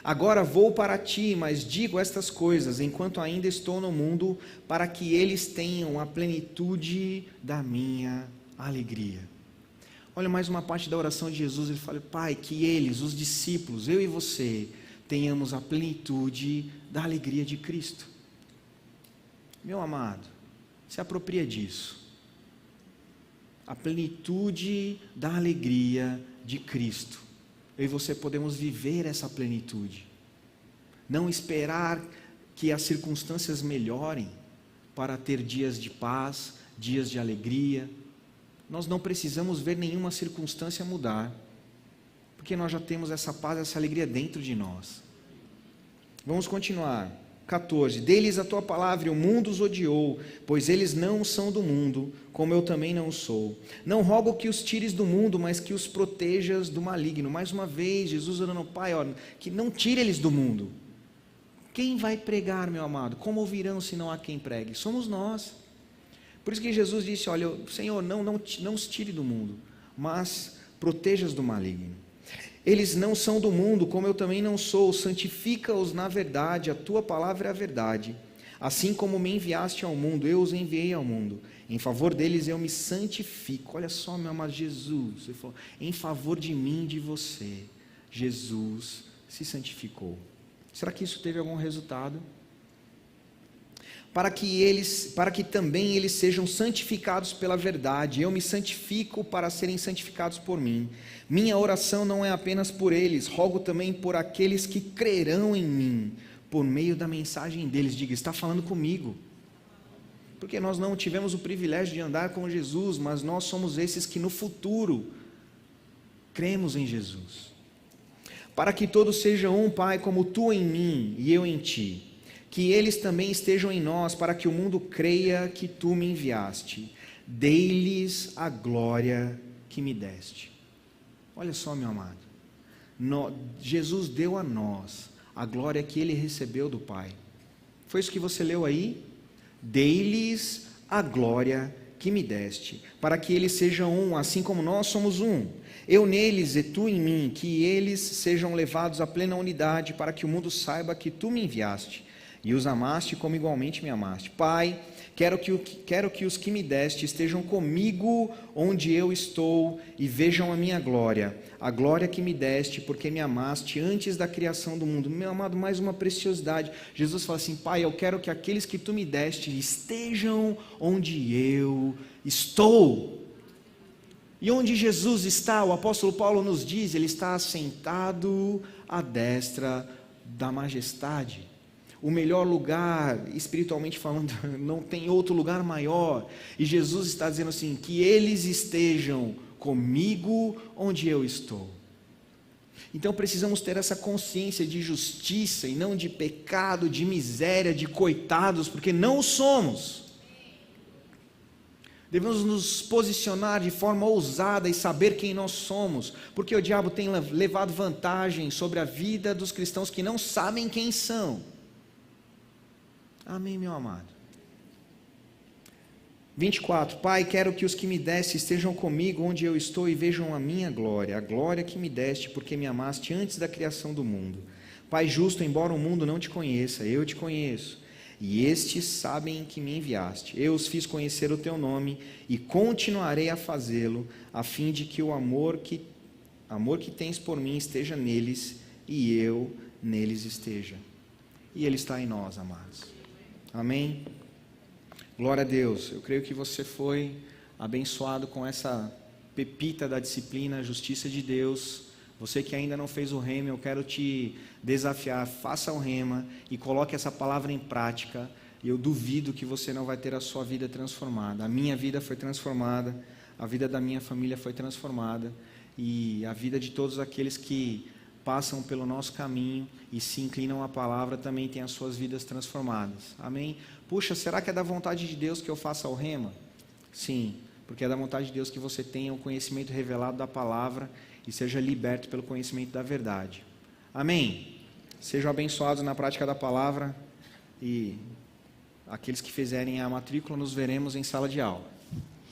Agora vou para ti, mas digo estas coisas, enquanto ainda estou no mundo, para que eles tenham a plenitude da minha alegria. Olha mais uma parte da oração de Jesus, ele fala: Pai, que eles, os discípulos, eu e você, tenhamos a plenitude da alegria de Cristo. Meu amado, se apropria disso. A plenitude da alegria de Cristo. Eu e você podemos viver essa plenitude. Não esperar que as circunstâncias melhorem para ter dias de paz, dias de alegria. Nós não precisamos ver nenhuma circunstância mudar, porque nós já temos essa paz, essa alegria dentro de nós. Vamos continuar. 14. Deles a tua palavra e o mundo os odiou, pois eles não são do mundo, como eu também não sou. Não rogo que os tires do mundo, mas que os protejas do maligno. Mais uma vez, Jesus orando ao Pai, que não tire eles do mundo. Quem vai pregar, meu amado? Como ouvirão se não há quem pregue? Somos nós. Por isso que Jesus disse, olha, Senhor, não os tire do mundo, mas proteja-os do maligno. Eles não são do mundo, como eu também não sou. Santifica-os na verdade, a tua palavra é a verdade. Assim como me enviaste ao mundo, eu os enviei ao mundo. Em favor deles eu me santifico. Olha só, meu amado Jesus, ele falou, em favor de mim e de você, Jesus se santificou. Será que isso teve algum resultado? Para que também eles sejam santificados pela verdade. Eu me santifico para serem santificados por mim. Minha oração não é apenas por eles, rogo também por aqueles que crerão em mim, por meio da mensagem deles. Diga, está falando comigo. Porque nós não tivemos o privilégio de andar com Jesus, mas nós somos esses que no futuro cremos em Jesus. Para que todos sejam um, Pai, como tu em mim e eu em ti. Que eles também estejam em nós, para que o mundo creia que tu me enviaste. Dei-lhes a glória que me deste. Olha só, meu amado. Jesus deu a nós a glória que ele recebeu do Pai. Foi isso que você leu aí? Dei-lhes a glória que me deste, para que eles sejam um, assim como nós somos um. Eu neles e tu em mim, que eles sejam levados à plena unidade, para que o mundo saiba que tu me enviaste e os amaste como igualmente me amaste. Pai, quero que os que me deste estejam comigo onde eu estou e vejam a minha glória, a glória que me deste, porque me amaste antes da criação do mundo. Meu amado, mais uma preciosidade. Jesus fala assim, Pai, eu quero que aqueles que tu me deste estejam onde eu estou. E onde Jesus está, o apóstolo Paulo nos diz, ele está assentado à destra da majestade. O melhor lugar, espiritualmente falando, não tem outro lugar maior. E Jesus está dizendo assim, que eles estejam comigo onde eu estou. Então precisamos ter essa consciência de justiça e não de pecado, de miséria, de coitados, porque não o somos. Devemos nos posicionar de forma ousada e saber quem nós somos, porque o diabo tem levado vantagem sobre a vida dos cristãos que não sabem quem são. Amém, meu amado. 24. Pai, quero que os que me deste estejam comigo onde eu estou e vejam a minha glória, a glória que me deste, porque me amaste antes da criação do mundo. Pai justo, embora o mundo não te conheça, eu te conheço, e estes sabem que me enviaste. Eu os fiz conhecer o teu nome e continuarei a fazê-lo, a fim de que o amor que tens por mim esteja neles e eu neles esteja. E ele está em nós, amados. Amém? Glória a Deus. Eu creio que você foi abençoado com essa pepita da disciplina, justiça de Deus. Você que ainda não fez o rema, eu quero te desafiar, faça o rema e coloque essa palavra em prática. E eu duvido que você não vai ter a sua vida transformada. A minha vida foi transformada, a vida da minha família foi transformada e a vida de todos aqueles que passam pelo nosso caminho e se inclinam à palavra também têm as suas vidas transformadas. Amém? Puxa, será que é da vontade de Deus que eu faça o rema? Sim, porque é da vontade de Deus que você tenha o conhecimento revelado da palavra e seja liberto pelo conhecimento da verdade. Amém? Sejam abençoados na prática da palavra e aqueles que fizerem a matrícula nos veremos em sala de aula.